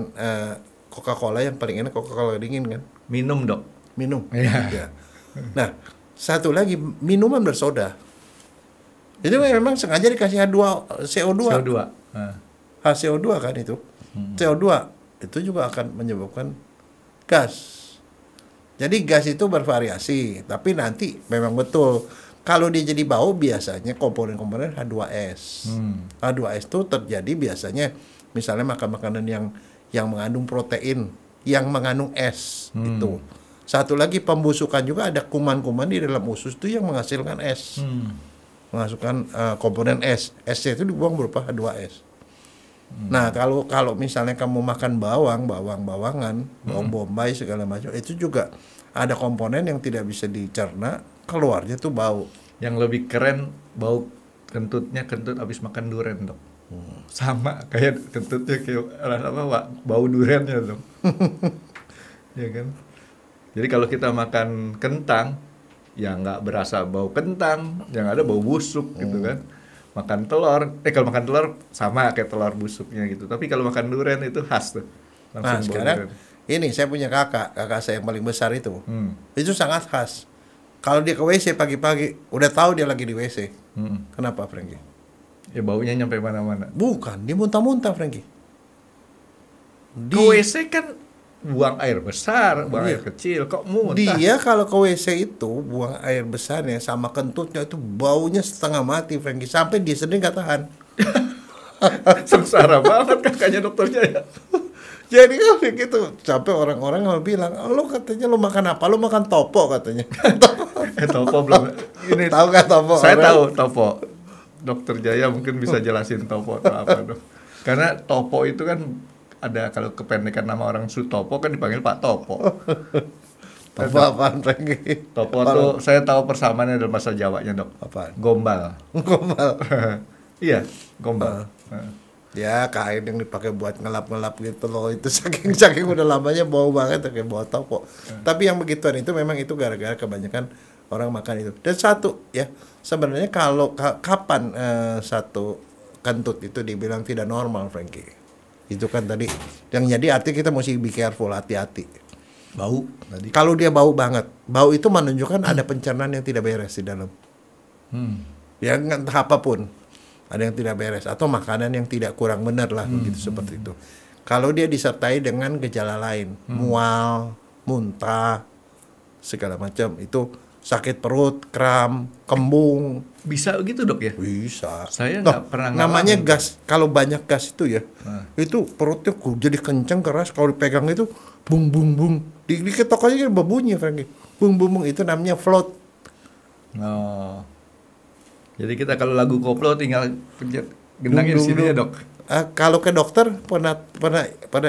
S2: Coca-Cola yang paling enak Coca-Cola dingin kan?
S3: Minum dok.
S2: Minum.
S3: Iya.
S2: Ya. Nah, satu lagi minuman bersoda. Itu memang sengaja dikasih CO2.
S3: CO2. Nah.
S2: HCO2 kan itu. CO2 itu juga akan menyebabkan gas. Jadi gas itu bervariasi, tapi nanti memang betul kalau dia jadi bau biasanya komponen-komponen H2S. H2S itu terjadi biasanya misalnya makan makanan yang mengandung protein, yang mengandung es itu. Satu lagi pembusukan juga, ada kuman-kuman di dalam usus itu yang menghasilkan es. Menghasilkan komponen es. Esnya itu dibuang berupa H2S. Nah, kalau misalnya kamu makan bawangan, bawang bombay segala macam, itu juga ada komponen yang tidak bisa dicerna, keluarnya tuh bau.
S3: Yang lebih keren bau kentutnya kentut habis makan durian dok. Sama kayak kentutnya kayak bau duriannya dok. Ya kan. Jadi kalau kita makan kentang, ya nggak berasa bau kentang, yang ada bau busuk gitu kan. Makan telur, kalau makan telur sama kayak telur busuknya gitu. Tapi kalau makan durian itu khas tuh.
S2: Nah, sekarang ini saya punya kakak saya yang paling besar itu. Itu sangat khas. Kalau dia ke WC pagi-pagi, udah tahu dia lagi di WC. Kenapa, Frankie?
S3: Ya baunya nyampe mana-mana.
S2: Bukan, dia muntah-muntah, Frankie.
S3: Ke WC kan buang air besar, buang air kecil, kok muntah?
S2: Dia kalau ke WC itu buang air besarnya sama kentutnya itu baunya setengah mati, Frankie. Sampai dia sendiri nggak tahan.
S3: Sengsara banget kakaknya dokternya ya.
S2: Jadi kan gitu, sampai orang-orang bilang, lo katanya lo makan apa? Lo makan topo katanya.
S3: Topo belum. Ini
S2: tahu nggak topo?
S3: Saya tahu topo. Dokter Jaya mungkin bisa jelasin topo atau apa dong. Karena topo itu kan ada, kalau kependekan nama orang Sutopo kan dipanggil Pak Topo.
S2: Topo apaan, Frankie?
S3: Topo tuh saya tahu persamaannya dalam bahasa Jawanya dok.
S2: Apaan?
S3: Gombal.
S2: Gombal.
S3: Iya, gombal.
S2: Ya kain yang dipakai buat ngelap-ngelap gitu loh. Itu saking udah lamanya bau banget kayak bau topo. Tapi yang begituan itu memang itu gara-gara kebanyakan orang makan itu. Dan satu ya, sebenarnya kalau kapan satu kentut itu dibilang tidak normal, Frankie? Itu kan tadi yang jadi arti kita mesti be careful, hati-hati.
S3: Bau tadi.
S2: Kalau dia bau banget, bau itu menunjukkan ada pencernaan yang tidak beres di dalam. Ya entah apapun, ada yang tidak beres atau makanan yang tidak kurang benar lah, begitu seperti itu. Kalau dia disertai dengan gejala lain, mual, muntah, segala macam, itu sakit perut, kram, kembung.
S3: Bisa gitu dok ya?
S2: Bisa.
S3: Saya nggak pernah
S2: namanya
S3: ngalamin.
S2: gas. Kalau banyak gas itu ya, itu perutnya jadi kenceng keras. Kalau dipegang itu bung bung bung. Diketok aja kan berbunyi, Frankie. Bung bung bung, itu namanya float.
S3: Oh. Jadi kita kalau lagu koplo tinggal pencet genangin sini ya dok.
S2: Kalau ke dokter pernah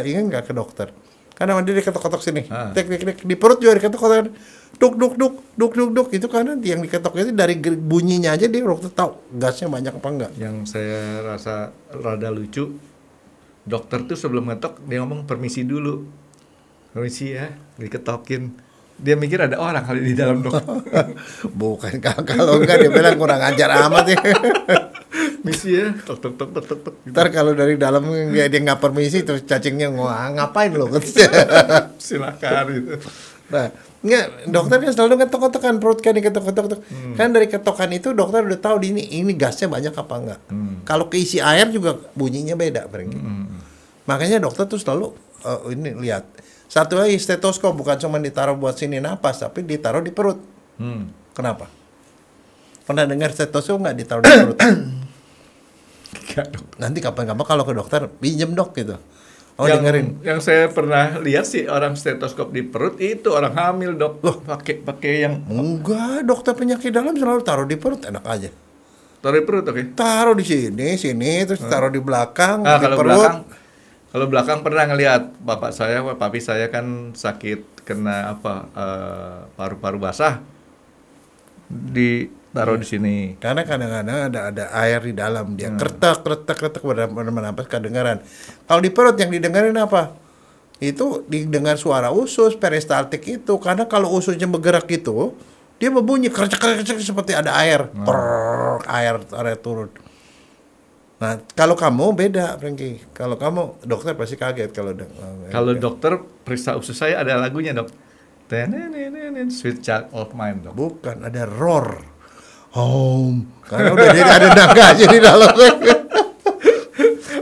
S2: ingat nggak ke dokter? Karena dia diketok-ketok sini, tek di perut juga diketok-ketok, duk itu karena yang diketok itu dari bunyinya aja dia dokter tahu gasnya banyak apa enggak.
S3: Yang saya rasa rada lucu, dokter tuh sebelum ngetok dia ngomong permisi dulu, permisi ya, diketokin. Dia mikir ada orang kali di dalam dok.
S2: Bukan, kalau enggak dia bilang kurang ajar amat ya.
S3: Misi ya, tok.
S2: Ntar kalau dari dalam dia nggak permisi terus cacingnya ngapain lo?
S3: Silakan gitu.
S2: Nah, nggak, dokter kan selalu ketok-ketokan perut kan diketok-ketok. Kan dari ketokan itu dokter udah tahu ini gasnya banyak apa enggak. Kalau keisi air juga bunyinya beda, Frankie. Makanya dokter tuh selalu ini lihat. Satu lagi stetoskop bukan cuma ditaruh buat sini napas, tapi ditaruh di perut. Kenapa? Pernah dengar stetoskop nggak ditaruh di perut? Nanti kapan-kapan kalau ke dokter pinjem dok gitu. Oh, dengerin.
S3: Yang saya pernah lihat sih orang stetoskop di perut itu orang hamil, Dok. Loh, pakai yang
S2: Enggak, dokter penyakit dalam selalu taruh di perut, enak aja.
S3: taruh di perut, oke.
S2: Taruh di sini, terus taruh di belakang, di
S3: Kalau
S2: perut.
S3: kalau belakang pernah ngelihat papi saya kan sakit kena paru-paru basah. Ditaruh di sini.
S2: Karena kadang-kadang ada air di dalam dia kretek bernapas kedengaran. Kalau di perut yang didengarin apa? Itu didengar suara usus peristaltik itu. Karena kalau ususnya bergerak gitu, dia berbunyi kercek seperti ada air. Air turun. Nah, kalau kamu beda, Frankie. Kalau kamu dokter pasti kaget kalau
S3: Kalau dokter periksa usus saya ada lagunya, Dok. Sweet Child of Mine, Dok.
S2: bukan ada roar. Home. Karena udah jadi ada naga aja di dalam.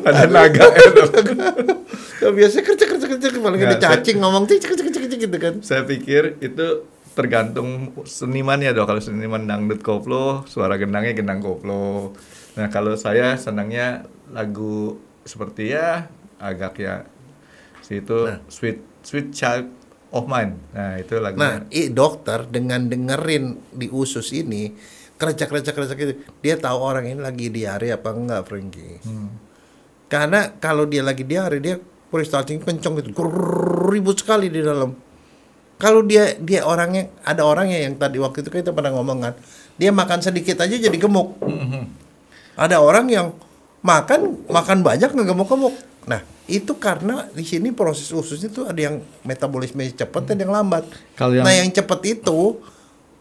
S3: Ada naga ya, Dok.
S2: Ya, biasanya kercek paling ada cacing ngomong cek gitu kan.
S3: Saya pikir itu tergantung senimannya, Dok. Kalau seniman dangdut koplo, suara gendangnya gendang koplo. Nah, kalau saya senangnya lagu seperti ya agak ya situ Sweet Child of Mine. Nah, itu lagunya.
S2: Nah, dokter dengan dengerin di usus ini kercek gitu, dia tahu orang ini lagi diare apa enggak, Frankie. Karena kalau dia lagi diare, dia peristaltik kenceng gitu, ribut sekali di dalam. Kalau dia orangnya, ada orangnya yang tadi waktu itu kita pernah ngomong kan, dia makan sedikit aja jadi gemuk. Ada orang yang makan banyak nggak gemuk-gemuk. Nah, itu karena di sini proses ususnya tuh ada yang metabolisme cepat dan yang lambat. Nah, yang cepat itu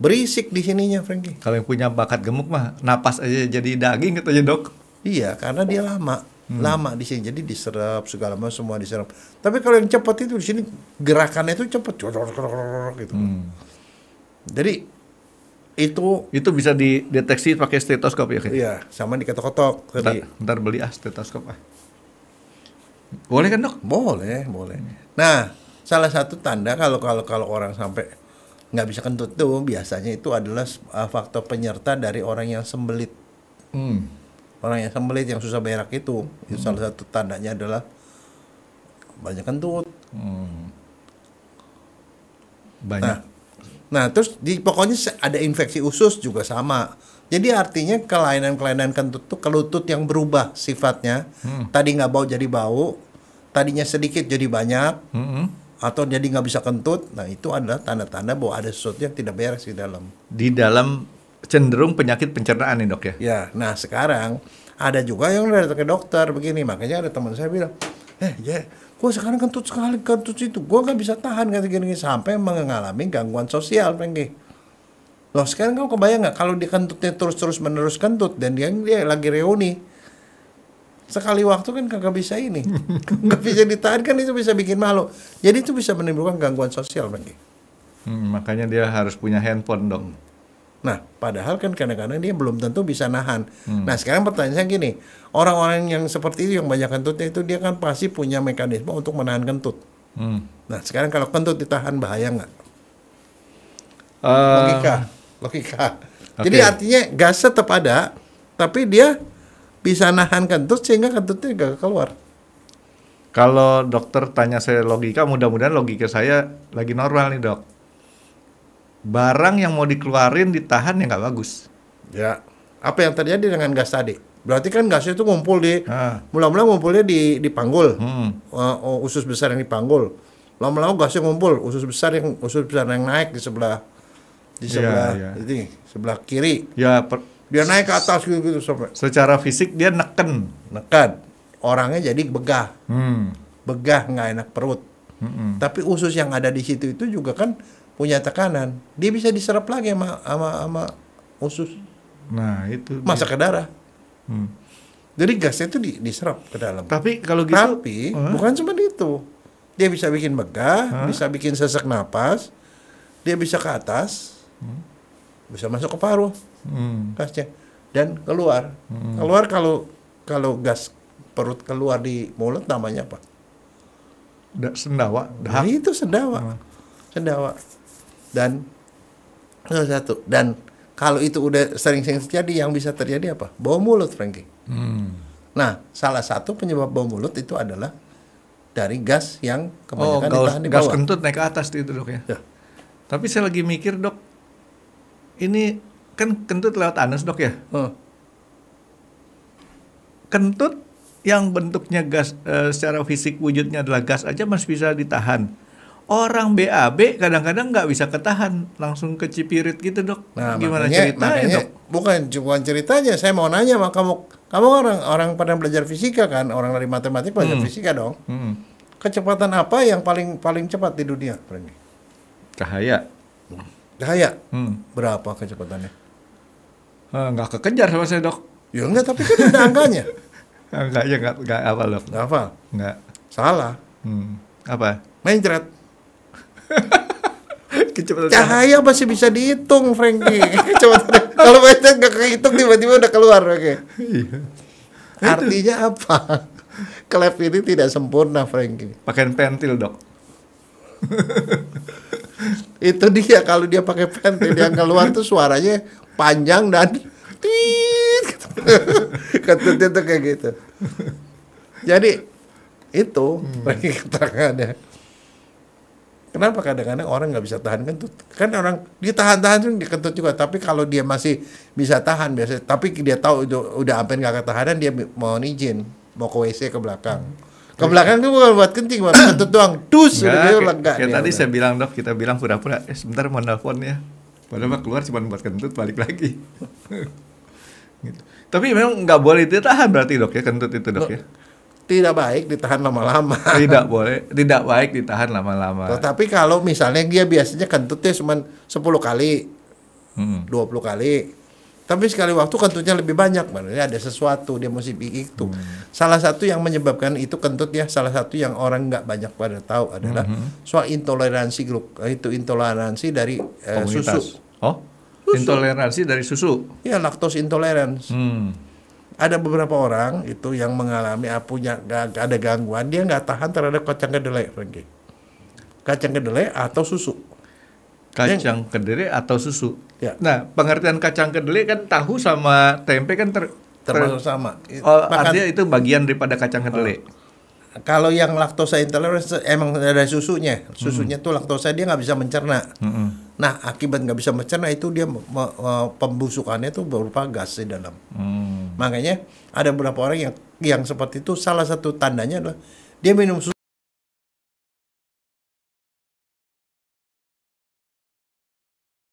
S2: berisik di sininya, Frankie.
S3: Kalau yang punya bakat gemuk mah napas aja jadi daging katanya, Dok.
S2: Iya, karena dia lama di sini, jadi diserap segala macam semua diserap. Tapi kalau yang cepat itu di sini gerakannya itu cepat, gitu. Jadi itu
S3: bisa dideteksi pakai stetoskop ya,
S2: iya, sama diketok-ketok tadi.
S3: Ntar beli stetoskop Boleh kan, Dok?
S2: Boleh. Nah, salah satu tanda kalau orang sampai nggak bisa kentut tuh biasanya itu adalah faktor penyerta dari orang yang sembelit. Orang yang sembelit yang susah berak itu salah satu tandanya adalah banyak kentut.
S3: Banyak.
S2: Nah, terus pokoknya ada infeksi usus juga sama. Jadi artinya kelainan-kelainan kentut tuh kelutut yang berubah sifatnya. Tadi nggak bau jadi bau, tadinya sedikit jadi banyak, atau jadi nggak bisa kentut. Nah, itu adalah tanda-tanda bahwa ada sesuatu yang tidak beres di dalam.
S3: Di dalam cenderung penyakit pencernaan nih, Dok ya?
S2: Ya, nah sekarang ada juga yang datang ke dokter begini. Makanya ada teman saya bilang, gue sekarang kentut itu, gue nggak bisa tahan gini sampai mengalami gangguan sosial, Frankie. Loh, sekarang kamu kebayang nggak kalau dia kentutnya terus menerus kentut dan dia lagi reuni, sekali waktu kan kagak bisa ini, nggak bisa ditahan kan, itu bisa bikin malu. Jadi itu bisa menimbulkan gangguan sosial, Frankie.
S3: Makanya dia harus punya handphone, Dok.
S2: Nah, padahal kan kadang-kadang dia belum tentu bisa nahan. Nah, sekarang pertanyaannya gini, orang-orang yang seperti itu yang banyak kentutnya itu dia kan pasti punya mekanisme untuk menahan kentut. Nah, sekarang kalau kentut ditahan bahaya nggak? Logika. Okay. Jadi artinya gas tetap ada, tapi dia bisa nahan kentut sehingga kentutnya gak keluar.
S3: Kalau dokter tanya saya logika, mudah-mudahan logika saya lagi normal nih, Dok. Barang yang mau dikeluarin ditahan ya nggak bagus.
S2: Ya, apa yang terjadi dengan gas tadi? Berarti kan gasnya itu ngumpul mula-mula ngumpulnya di panggul, usus besar yang di panggul. Lama-lama gasnya ngumpul, usus besar yang naik di sebelah sebelah kiri.
S3: Ya,
S2: dia naik ke atas gitu sampai.
S3: Secara fisik dia neken.
S2: Orangnya jadi begah, nggak enak perut. Tapi usus yang ada di situ itu juga kan punya tekanan, dia bisa diserap lagi sama usus.
S3: Nah, itu
S2: masuk ke darah. Jadi gasnya itu diserap ke dalam.
S3: Tapi kalau gitu,
S2: bukan cuma itu. Dia bisa bikin begah, bisa bikin sesak napas, dia bisa ke atas, bisa masuk ke paru, gasnya, dan keluar. Keluar kalau gas perut keluar di mulut namanya apa?
S3: Sendawa.
S2: Nah, itu sendawa. Dan satu. Dan kalau itu udah sering-sering terjadi, yang bisa terjadi apa? Bau mulut, Frankie. Nah, salah satu penyebab bau mulut itu adalah dari gas yang
S3: Oh,
S2: kebanyakan ditahan di
S3: gas
S2: bawah.
S3: kentut naik ke atas itu dok ya.
S2: Ya.
S3: Tapi saya lagi mikir dok, ini kan kentut lewat anus dok ya. Kentut yang bentuknya gas, secara fisik wujudnya adalah gas aja masih bisa ditahan. Orang BAB kadang-kadang nggak bisa ketahan, langsung kecipirit gitu dok.
S2: Nah,
S3: Gimana
S2: makanya
S3: ceritanya dok?
S2: bukan ceritanya. Saya mau nanya sama kamu orang pernah belajar fisika kan? Orang dari matematik belajar fisika dong. Kecepatan apa yang paling cepat di dunia, Franky?
S3: Cahaya.
S2: Cahaya. Berapa kecepatannya?
S3: Nggak kekejar sama saya dok.
S2: Ya enggak, tapi kan ada angkanya.
S3: Enggak apa dok?
S2: Nggak hafal.
S3: Enggak.
S2: Salah.
S3: Apa?
S2: Mencret.
S3: Kecepatan
S2: Cahaya masih bisa dihitung, Franky. Kecepatan. Kalau mencret nggak kehitung, tiba-tiba udah keluar, oke.
S3: Iya.
S2: Artinya apa? Klep ini tidak sempurna, Franky.
S3: Pakai pentil dok.
S2: Itu dia, kalau dia pakai pentil yang keluar tuh suaranya panjang dan tit. Kentutnya tuh kayak gitu. Jadi itu Franky keterangannya. Kenapa kadang-kadang orang nggak bisa tahan kentut? Kan orang ditahan-tahan tuh di kentut juga. Tapi kalau dia masih bisa tahan biasa, tapi dia tahu udah hampir nggak ketahanan, dia mau izin, mau ke WC ke belakang. Ke belakang itu bukan buat kencing, buat kentut doang. Dus, udah lega.
S3: Kayak tadi saya bilang dok, kita bilang pura-pura, sebentar mau nelfon ya. Padahal mah keluar cuma buat kentut, balik lagi. Gitu. Tapi memang nggak boleh ditahan berarti dok ya, kentut itu dok ya.
S2: Tidak baik ditahan lama-lama.
S3: Tidak boleh, tidak baik ditahan lama-lama.
S2: Tapi kalau misalnya dia biasanya kentutnya cuma 10 kali, 20 kali. Tapi sekali waktu kentutnya lebih banyak, makanya ada sesuatu dia mesti itu. Salah satu yang menyebabkan itu kentut ya, salah satu yang orang nggak banyak pada tahu adalah soal intoleransi intoleransi dari susu.
S3: Oh, intoleransi dari susu.
S2: Ya, lactose intolerance. Ada beberapa orang itu yang mengalami ada gangguan, dia nggak tahan terhadap kacang kedelai, Franky. Kacang kedelai atau susu.
S3: Kacang kedelai atau susu.
S2: Ya.
S3: Nah, pengertian kacang kedelai kan tahu sama tempe kan
S2: Termasuk sama.
S3: Oh, artinya itu bagian daripada kacang kedelai.
S2: Kalau yang laktosa intolerance emang ada susunya. Susunya tuh laktosa dia nggak bisa mencerna. Nah, akibat nggak bisa mencerna itu dia pembusukannya tuh berupa gas di dalam. Makanya ada beberapa orang yang seperti itu, salah satu tandanya adalah dia minum susu.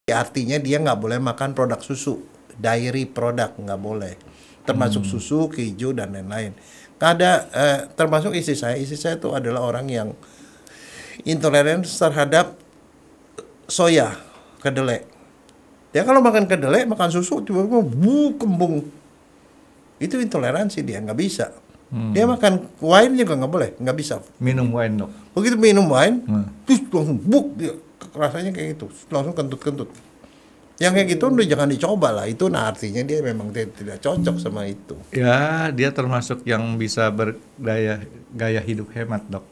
S2: Artinya dia nggak boleh makan produk susu, dairy product nggak boleh, termasuk susu, keju dan lain-lain. Ada termasuk istri saya itu adalah orang yang intoleran terhadap soya, kedelai. Dia kalau makan kedelai, makan susu tiba-tiba kembung. Itu intoleransi, dia nggak bisa. Dia makan wine juga nggak boleh, nggak bisa.
S3: Minum wine dok.
S2: Begitu minum wine, terus langsung dia rasanya kayak gitu, langsung kentut-kentut. Yang kayak gitu udah jangan dicoba lah. Itu artinya dia memang tidak cocok sama itu.
S3: Ya, dia termasuk yang bisa gaya hidup hemat dok.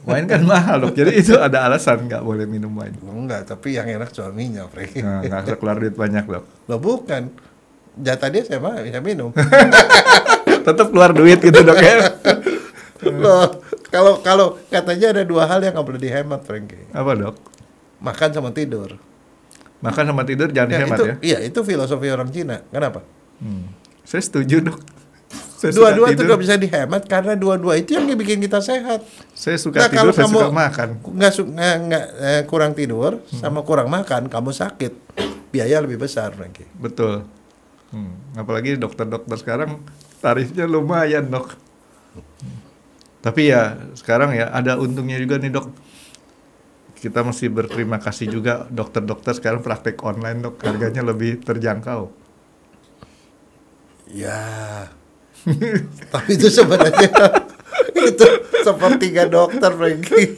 S3: Wine kan mahal dok, jadi itu ada alasan nggak boleh minum wine.
S2: Enggak, tapi yang enak suaminya, Franky.
S3: Nah, nggak usah keluar duit banyak dok.
S2: Loh bukan, jatah dia saya bisa minum.
S3: Tetap keluar duit gitu dok ya.
S2: Loh, kalau katanya ada 2 hal yang nggak boleh dihemat, Franky.
S3: Apa dok?
S2: Makan sama tidur.
S3: Makan sama tidur jangan dihemat ya?
S2: Iya, itu filosofi orang Cina. Kenapa?
S3: Saya setuju dok.
S2: Dua-dua itu nggak bisa dihemat karena dua-dua itu yang bikin kita sehat.
S3: Saya suka tidur, saya suka makan.
S2: Nggak kurang tidur sama kurang makan, kamu sakit. Biaya lebih besar, Franky.
S3: Betul. Apalagi dokter-dokter sekarang tarifnya lumayan dok. Tapi ya sekarang ya ada untungnya juga nih dok. Kita mesti berterima kasih juga dokter-dokter sekarang praktek online dok, harganya lebih terjangkau.
S2: Ya. Tapi itu sebenarnya itu sepertiga dokter, Franky.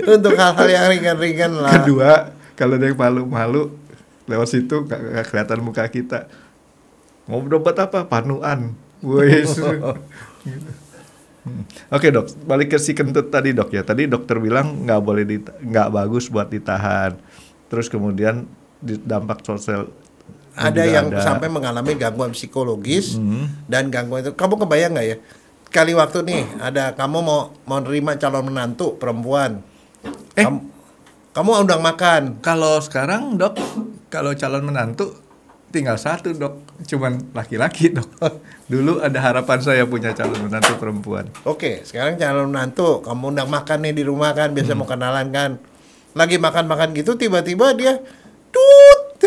S2: Untuk hal-hal yang ringan-ringan lah.
S3: Kedua, kalau ada yang malu-malu lewat situ nggak kelihatan muka kita. Mau berobat apa? Panuan. Wes. Oke dok, balik ke si kentut tadi dok ya. Tadi dokter bilang nggak bagus buat ditahan. Terus kemudian dampak sosial
S2: ada yang sampai mengalami gangguan psikologis dan gangguan itu. Kamu kebayang nggak ya? sekali waktu nih, ada kamu mau nerima calon menantu perempuan. Kamu undang makan.
S3: Kalau sekarang dok, kalau calon menantu tinggal satu dok, cuman laki-laki dok. Dulu ada harapan saya punya calon menantu perempuan.
S2: Oke, sekarang calon menantu, kamu undang makan nih di rumah kan, biasa mau kenalan kan. Lagi makan-makan gitu, tiba-tiba dia tut,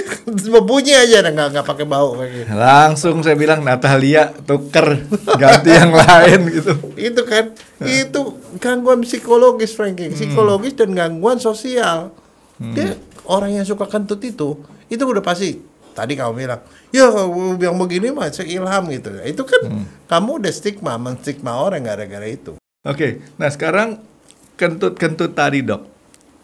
S2: bunyi aja, nggak pakai bau kayak gitu.
S3: Langsung saya bilang Natalia tuker, ganti yang lain gitu.
S2: Itu kan, itu gangguan psikologis Frankie, psikologis dan gangguan sosial. Dia orang yang suka kentut itu udah pasti. Tadi kamu bilang, ya yang begini mah ilham gitu. Itu kan kamu udah menstigma orang gara-gara itu.
S3: Oke, nah sekarang kentut-kentut tadi dok,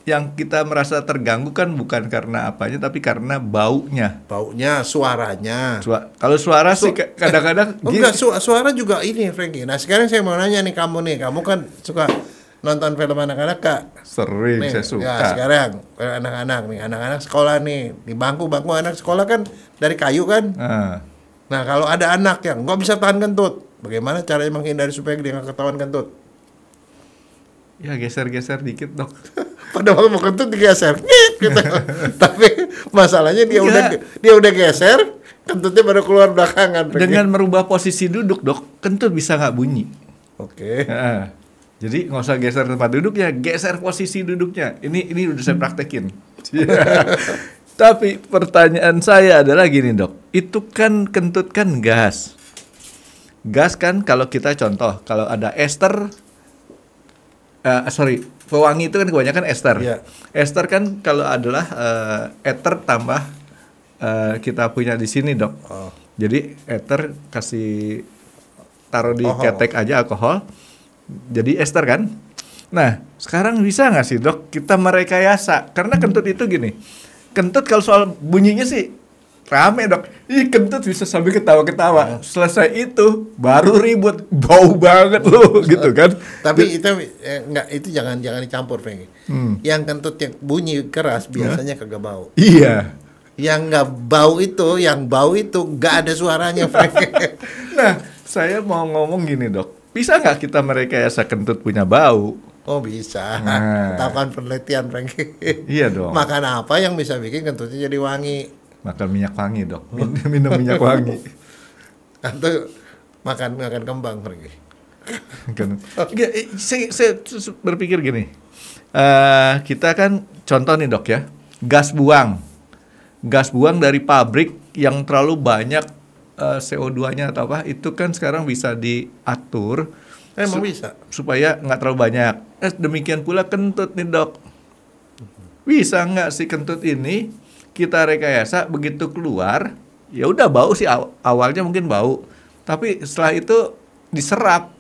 S3: yang kita merasa terganggu kan bukan karena apanya, tapi karena baunya.
S2: Baunya, suaranya.
S3: Kalau suara sih kadang-kadang
S2: enggak, suara juga ini Frankie. Nah sekarang saya mau nanya nih kamu kan suka nonton film anak-anak Kak?
S3: Sering
S2: nih,
S3: saya suka.
S2: Ya sekarang anak-anak sekolah nih, di bangku anak sekolah kan dari kayu kan. Nah kalau ada anak yang nggak bisa tahan kentut, bagaimana caranya menghindari supaya dia nggak ketahuan kentut?
S3: Ya geser-geser dikit dok.
S2: Padahal mau kentut digeser, gitu. Tapi masalahnya dia udah geser, kentutnya baru keluar belakangan.
S3: Dengan merubah posisi duduk dok, kentut bisa nggak bunyi.
S2: Oke.
S3: Jadi nggak usah geser tempat duduknya, geser posisi duduknya. Ini udah saya praktekin. Tapi pertanyaan saya adalah gini dok, itu kan kentut kan gas. Gas kan kalau kita contoh, kalau ada ester, pewangi itu kan kebanyakan ester.
S2: Yeah.
S3: Ester kan kalau adalah ether tambah kita punya di sini dok. Jadi ether kasih taruh di ketek aja alkohol. Jadi ester kan. Nah, sekarang bisa nggak sih dok kita merekayasa? Karena kentut itu gini, kentut kalau soal bunyinya sih rame dok. Kentut bisa sambil ketawa-ketawa. Selesai itu baru ribut, bau banget loh gitu kan.
S2: Tapi itu jangan dicampur Frankie. Yang kentut yang bunyi keras biasanya kagak bau.
S3: Iya.
S2: Yang nggak bau itu, nggak ada suaranya Frankie.
S3: Nah, saya mau ngomong gini dok. Bisa nggak kita merekayasa kentut punya bau?
S2: Oh bisa.
S3: Nah.
S2: Lakukan penelitian Frankie.
S3: Iya dong.
S2: Makan apa yang bisa bikin kentutnya jadi wangi?
S3: Makan minyak wangi dok. Minum minyak wangi.
S2: Atau makan kembang Frankie.
S3: Saya berpikir gini. Kita kan contoh nih dok ya. Gas buang dari pabrik yang terlalu banyak CO2-nya atau apa, itu kan sekarang bisa diatur.
S2: Emang bisa?
S3: Supaya nggak terlalu banyak. Demikian pula kentut nih dok. Bisa nggak sih kentut ini kita rekayasa begitu keluar, ya udah bau sih awalnya mungkin bau, tapi setelah itu diserap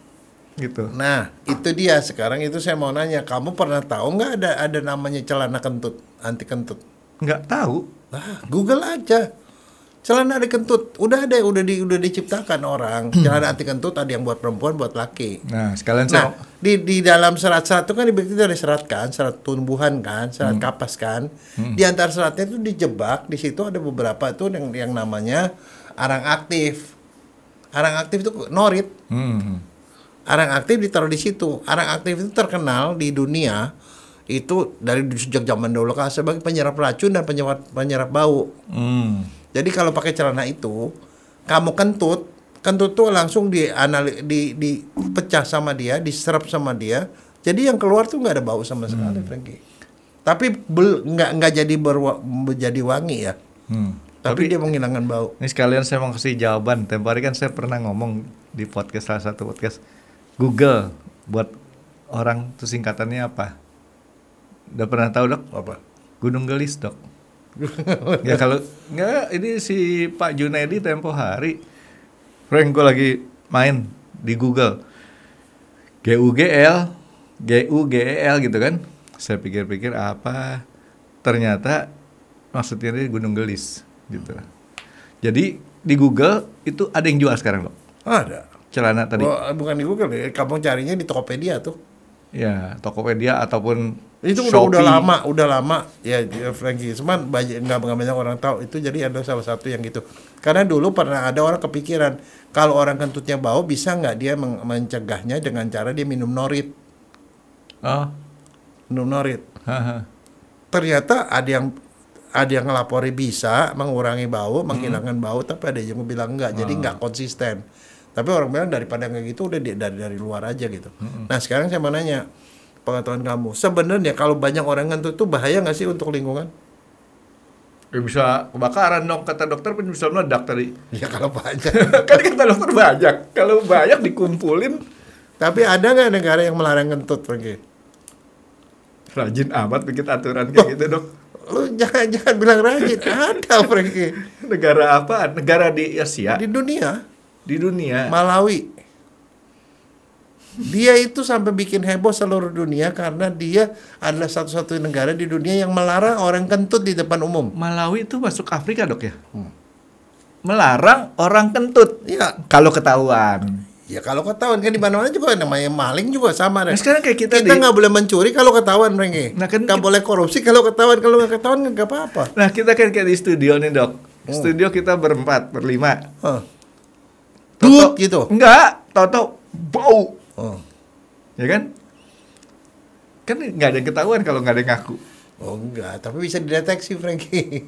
S3: gitu.
S2: Nah itu dia, sekarang itu saya mau nanya, kamu pernah tahu nggak ada namanya celana kentut, anti kentut?
S3: Nggak tahu.
S2: Google aja. Celana anti kentut, udah diciptakan orang. Celana anti kentut ada yang buat perempuan, buat laki.
S3: Nah, sekalian
S2: di dalam serat-serat itu kan itu ada serat kan, serat tumbuhan kan, serat kapas kan. Di antara seratnya itu dijebak, di situ ada beberapa itu yang namanya arang aktif. Arang aktif itu norit. Arang aktif ditaruh di situ. Arang aktif itu terkenal di dunia itu dari sejak zaman dahulu sebagai penyerap racun dan penyerap bau. Jadi kalau pakai celana itu, kamu kentut tuh langsung dipecah sama dia, diserap sama dia. Jadi yang keluar tuh nggak ada bau sama sekali, Frankie. Tapi nggak jadi wangi ya. Tapi dia menghilangkan bau.
S3: Ini sekalian saya mau kasih jawaban. Tempo hari kan saya pernah ngomong di podcast, salah satu podcast. Google buat orang itu singkatannya apa? Udah pernah tahu dok?
S2: Apa?
S3: Gunung Gelis dok. Ya kalau nggak, ini si Pak Junaidi tempo hari, Frank, gue lagi main di Google GUGL gitu kan. Saya pikir-pikir apa, ternyata maksudnya ini Gunung Gelis gitu. Jadi di Google itu ada yang jual sekarang dok.
S2: Ada.
S3: Celana tadi.
S2: Bukan di Google ya, kamu carinya di Tokopedia tuh.
S3: Ya, Tokopedia ataupun
S2: Itu
S3: Shopee.
S2: udah lama ya Frankie. Cuman nggak banyak orang tahu itu, jadi ada salah satu yang gitu. Karena dulu pernah ada orang kepikiran kalau orang kentutnya bau bisa nggak dia mencegahnya dengan cara dia minum norit.
S3: Oh.
S2: Minum norit.
S3: Haha.
S2: Ternyata ada yang ngelapori bisa mengurangi bau, menghilangkan bau, tapi ada yang bilang enggak. Jadi nggak konsisten. Tapi orang bilang daripada kayak gitu udah dari luar aja gitu. Nah, sekarang saya mau nanya pengetahuan kamu, sebenarnya kalau banyak orang ngentut itu bahaya nggak sih untuk lingkungan?
S3: Ya bisa kebakaran dong, kata dokter pun bisa meledak tadi.
S2: Ya kalau banyak.
S3: Kan kata dokter banyak. Kalau banyak dikumpulin,
S2: Tapi ada nggak negara yang melarang ngentut, Frankie?
S3: rajin amat bikin aturan kayak gitu dok.
S2: Lu jangan bilang rajin. Ada, Frankie.
S3: Negara apa? Negara di Asia,
S2: Di dunia,
S3: di dunia.
S2: Malawi. Dia itu sampai bikin heboh seluruh dunia karena dia adalah satu-satunya negara di dunia yang melarang orang kentut di depan umum.
S3: Malawi itu masuk Afrika dok ya? Melarang orang kentut.
S2: Iya.
S3: Kalau ketahuan.
S2: Ya kalau ketahuan kan di mana-mana juga namanya maling juga sama deh.
S3: Nah, sekarang kayak kita
S2: nggak boleh mencuri kalau ketahuan, Rengge.
S3: Nah, kan
S2: nggak boleh korupsi kalau ketahuan, nggak ketahuan nggak apa-apa.
S3: Nah kita kan kayak di studio nih dok. Studio kita berempat, berlima.
S2: Dut gitu.
S3: Enggak, tahu-tahu bau. Ya kan? Kan nggak ada yang ketahuan kalau nggak ada yang ngaku.
S2: Oh enggak, tapi bisa dideteksi, Frankie.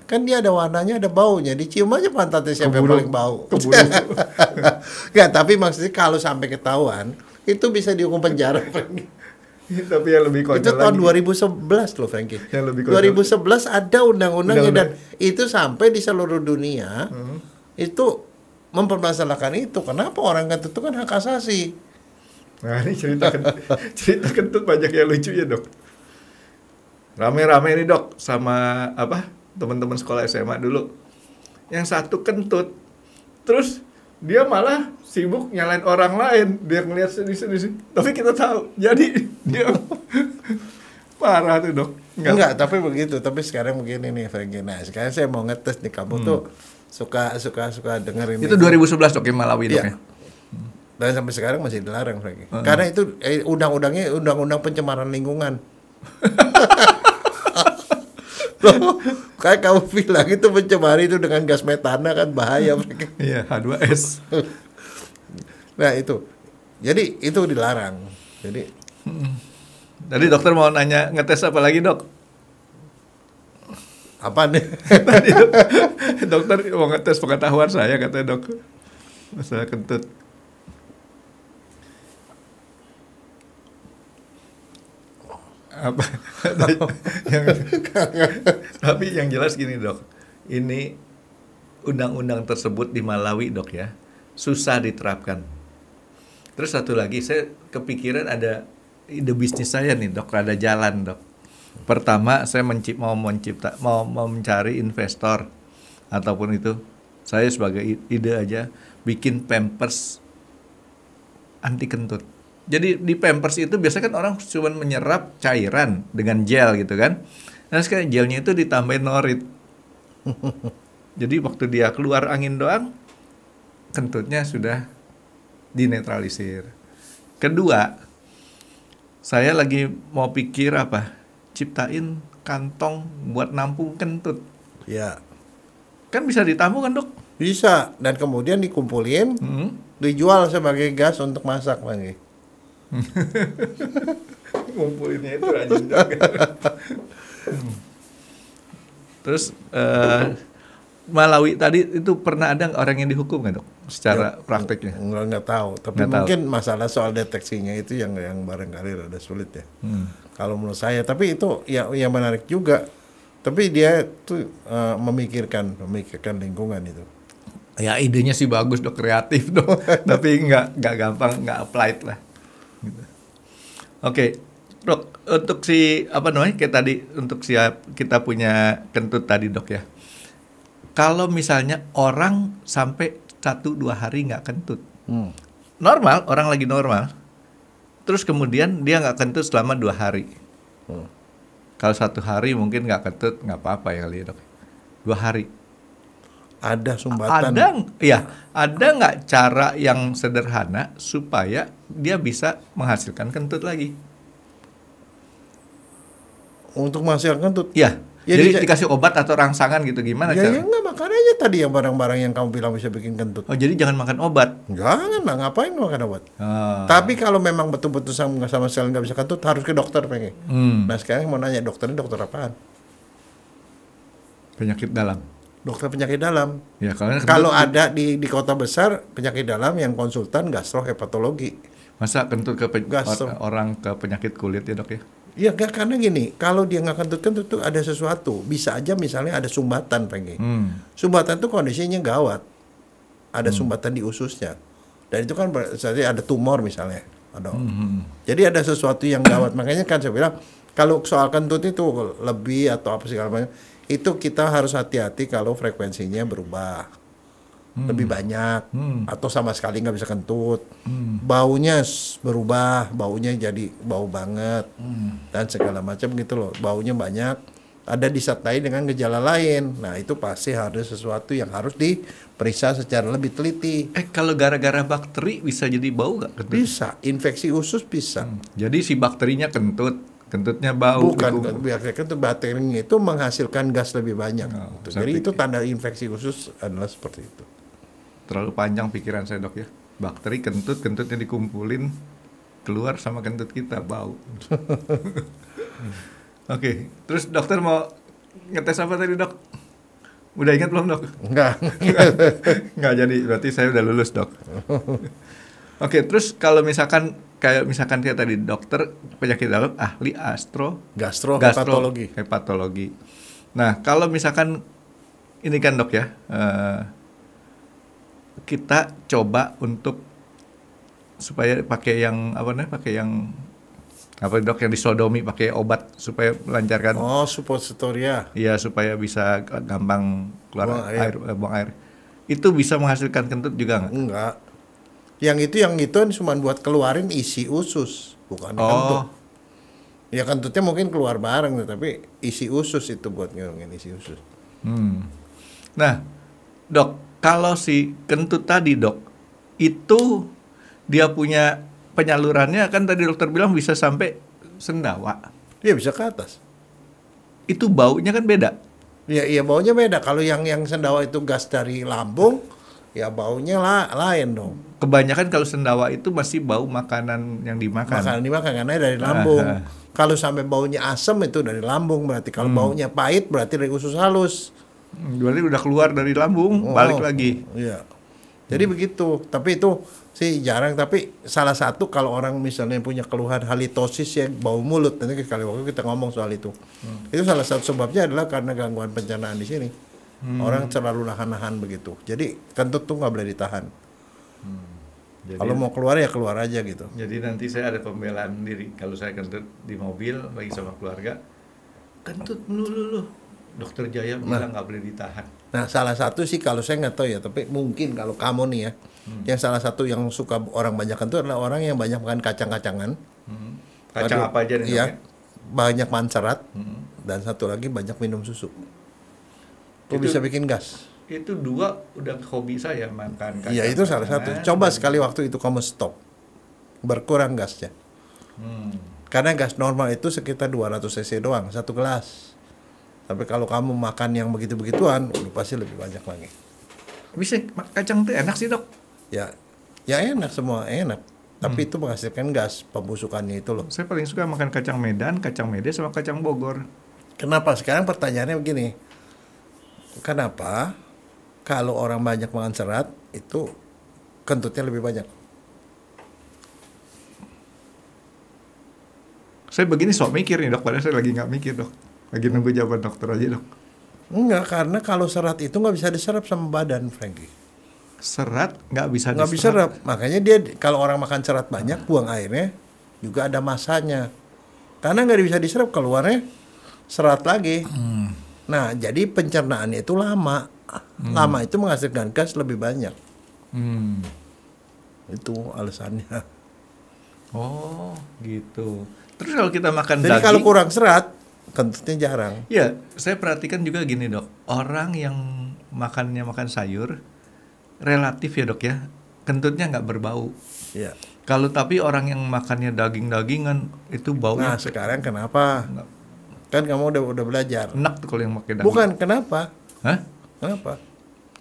S2: Kan dia ada warnanya, ada baunya. Dicium aja pantatnya siapa yang paling bau. Enggak, tapi maksudnya kalau sampai ketahuan, itu bisa dihukum penjara, Frankie.
S3: Tapi yang lebih konyol
S2: Itu tahun
S3: lagi.
S2: 2011 loh, Frankie.
S3: Yang lebih konyol.
S2: 2011 ada undang-undangnya, dan
S3: Undang-undang.
S2: itu sampai di seluruh dunia itu mempermasalahkan itu. Kenapa orang kentut itu kan hak asasi?
S3: Nah ini cerita kentut banyak yang lucu ya dok. Rame-rame nih dok sama apa teman-teman sekolah SMA dulu. Yang satu kentut, terus dia malah sibuk nyalain orang lain. Dia ngeliat sedih-sedih. Tapi kita tahu, jadi dia parah tuh dok.
S2: Enggak, tapi begitu. Tapi sekarang begini nih, Frankie. Nah, sekarang saya mau ngetes nih, kamu tuh suka dengerin
S3: Itu 2011 dok yang Malawi dok
S2: Iya.
S3: ya.
S2: Dan sampai sekarang masih dilarang, Frankie. Karena itu undang-undangnya undang-undang pencemaran lingkungan. Loh, kayak kamu bilang itu pencemaran itu dengan gas metana kan bahaya, Frankie.
S3: Iya H2S.
S2: Nah, itu. Jadi itu dilarang. Jadi
S3: Tadi dokter mau nanya ngetes apa lagi dok?
S2: apa nih?
S3: Tadi dokter mau ngetes pengetahuan saya katanya dok. Masalah kentut. Apa? Tapi yang jelas gini dok, ini undang-undang tersebut di Malawi dok ya, susah diterapkan. Terus satu lagi saya kepikiran ada ide bisnis saya nih dok, ada jalan dok. Pertama saya mau mencari investor ataupun itu, saya sebagai ide aja bikin pampers anti kentut. Jadi di pampers itu biasanya kan orang cuma menyerap cairan dengan gel gitu kan. Nah sekarang gelnya itu ditambahin norit. Jadi waktu dia keluar angin doang, kentutnya sudah dinetralisir. Kedua, saya lagi mau pikir apa? Ciptain kantong buat nampung kentut.
S2: Ya,
S3: Kan bisa ditampung kan dok?
S2: bisa. Dan kemudian dikumpulin, dijual sebagai gas untuk masak lagi.
S3: Ngumpulinnya itu rajin juga. Terus Malawi tadi itu pernah ada orang yang dihukum nggak dok? Secara prakteknya?
S2: Nggak tahu. Tapi
S3: Nggak tahu.
S2: mungkin masalah soal deteksinya itu yang barangkali rada sulit ya. Kalau menurut saya. Tapi itu ya yang menarik juga. Tapi dia tuh memikirkan lingkungan itu.
S3: Ya idenya sih bagus dok, kreatif dok. Tapi nggak gampang, nggak applied lah. Gitu. Oke, dok, untuk kayak tadi untuk kita punya kentut tadi dok ya. Kalau misalnya orang sampai 1-2 hari nggak kentut, normal, orang lagi normal, terus kemudian dia nggak kentut selama 2 hari. Kalau 1 hari mungkin nggak kentut, nggak apa-apa ya kali ya dok. 2 hari.
S2: Ada sumbatan.
S3: Ada nggak cara yang sederhana supaya dia bisa menghasilkan kentut lagi?
S2: Untuk menghasilkan kentut.
S3: Iya.
S2: Ya,
S3: Jadi dikasih obat atau rangsangan gitu gimana
S2: ya,
S3: cara?
S2: ya enggak, makan aja tadi yang barang-barang yang kamu bilang bisa bikin kentut.
S3: Oh, jadi jangan makan obat.
S2: Jangan lah, ngapain makan obat. Tapi kalau memang betul-betul sama sekali nggak bisa kentut, harus ke dokter pengen. Nah sekarang mau nanya, dokternya dokter apaan?
S3: Penyakit dalam.
S2: Dokter penyakit dalam.
S3: Ya,
S2: kalau ada di kota besar penyakit dalam yang konsultan gastrohepatologi.
S3: Masa kentut ke orang ke penyakit kulit ya dok ya?
S2: Iya, karena gini, kalau dia nggak kentut-kentut tuh ada sesuatu. Bisa aja misalnya ada sumbatan pengen. Sumbatan tuh kondisinya gawat. Ada sumbatan di ususnya. Dan itu kan berarti ada tumor misalnya. Jadi ada sesuatu yang gawat. Makanya kan saya bilang, kalau soal kentut itu lebih atau apa segala macam, itu kita harus hati-hati kalau frekuensinya berubah. Lebih banyak atau sama sekali nggak bisa kentut, baunya berubah, baunya jadi bau banget dan segala macam gitu loh, baunya banyak, ada disertai dengan gejala lain. Nah itu pasti harus sesuatu yang harus diperiksa secara lebih teliti.
S3: Kalau gara-gara bakteri bisa jadi bau nggak kentut?
S2: Bisa, infeksi usus bisa.
S3: Jadi si bakterinya kentutnya bau.
S2: Bukan, biasanya kentut bakterinya itu menghasilkan gas lebih banyak. Jadi itu tanda infeksi usus adalah seperti itu.
S3: Terlalu panjang pikiran saya dok ya. Bakteri kentutnya dikumpulin keluar sama kentut kita bau. Oke, terus dokter mau ngetes apa tadi dok? Udah ingat belum dok?
S2: Enggak.
S3: Enggak jadi, berarti saya udah lulus dok. Oke, terus kalau misalkan kayak tadi dokter penyakit dalam ahli gastrohepatologi. Nah kalau misalkan ini kan dok ya. Kita coba untuk supaya pakai yang dok yang disodomi pakai obat supaya melancarkan.
S2: Oh, suppositoria.
S3: Iya, supaya bisa gampang keluar buang air. Itu bisa menghasilkan kentut juga nggak?
S2: Enggak. Yang itu cuma buat keluarin isi usus, bukan kentut. Ya kentutnya mungkin keluar bareng, tapi isi usus itu buat ngurangin isi usus.
S3: Nah, dok. Kalau si kentut tadi dok, itu dia punya penyalurannya kan tadi dokter bilang bisa sampai sendawa.
S2: Dia bisa ke atas.
S3: Itu baunya kan beda.
S2: Iya baunya beda. Kalau yang sendawa itu gas dari lambung, ya baunya lain dong.
S3: Kebanyakan kalau sendawa itu masih bau makanan yang dimakan.
S2: Makanan dimakan karena dari lambung. Kalau sampai baunya asam itu dari lambung berarti. Kalau baunya pahit berarti dari usus halus.
S3: Berarti udah keluar dari lambung, balik lagi.
S2: Iya. Jadi begitu. Tapi itu sih jarang. Tapi salah satu kalau orang misalnya punya keluhan halitosis ya, bau mulut. Nanti kali waktu kita ngomong soal itu. Itu salah satu sebabnya adalah karena gangguan pencernaan di sini. Orang terlalu nahan-nahan begitu. Jadi kentut tuh nggak boleh ditahan. Kalau mau keluar ya keluar aja gitu.
S3: Jadi nanti saya ada pembelaan diri. Kalau saya kentut di mobil lagi sama keluarga, kentut melulu. Dokter Jaya bilang nggak boleh ditahan.
S2: Nah salah satu sih kalau saya nggak tahu ya, tapi mungkin kalau kamu nih ya, yang salah satu yang suka orang banyak itu adalah orang yang banyak makan kacang-kacangan.
S3: Kacang apa aja nih?
S2: Iya, banyak mancerat dan satu lagi banyak minum susu. Itu bisa bikin gas.
S3: Itu dua udah hobi saya makan kacang.
S2: Iya itu salah satu. Coba sekali waktu itu kamu stop, berkurang gasnya. Karena gas normal itu sekitar 200 cc doang, 1 gelas. Tapi kalau kamu makan yang begitu-begituan, pasti lebih banyak lagi.
S3: Bisa kacang itu enak sih dok?
S2: Ya enak, semua enak. Tapi itu menghasilkan gas, pembusukannya itu loh.
S3: Saya paling suka makan kacang Medan, kacang Mede, sama kacang Bogor.
S2: Kenapa? Sekarang pertanyaannya begini. Kenapa kalau orang banyak makan serat, itu kentutnya lebih banyak?
S3: Saya begini sok mikir nih dok, padahal saya lagi nggak mikir dok. Lagi nunggu jawaban dokter aja dok.
S2: Enggak, karena kalau serat itu nggak bisa diserap sama badan, Frankie.
S3: Serat nggak bisa
S2: diserap. Makanya dia kalau orang makan serat banyak, buang airnya juga ada masanya. Karena nggak bisa diserap, keluarnya serat lagi. Nah, jadi pencernaannya itu lama. Lama itu menghasilkan gas lebih banyak. Itu alasannya.
S3: Oh, gitu. Terus kalau kita makan
S2: jadi
S3: daging,
S2: kalau kurang serat, kentutnya jarang.
S3: Ya, saya perhatikan juga gini dok, orang yang makan sayur relatif ya dok ya, kentutnya nggak berbau.
S2: Iya.
S3: Kalau tapi orang yang makannya daging-dagingan itu baunya.
S2: Nah sekarang kenapa? Kan kamu udah belajar.
S3: Enak tuh kalau yang pakai daging.
S2: Bukan, kenapa?
S3: Hah?
S2: Kenapa?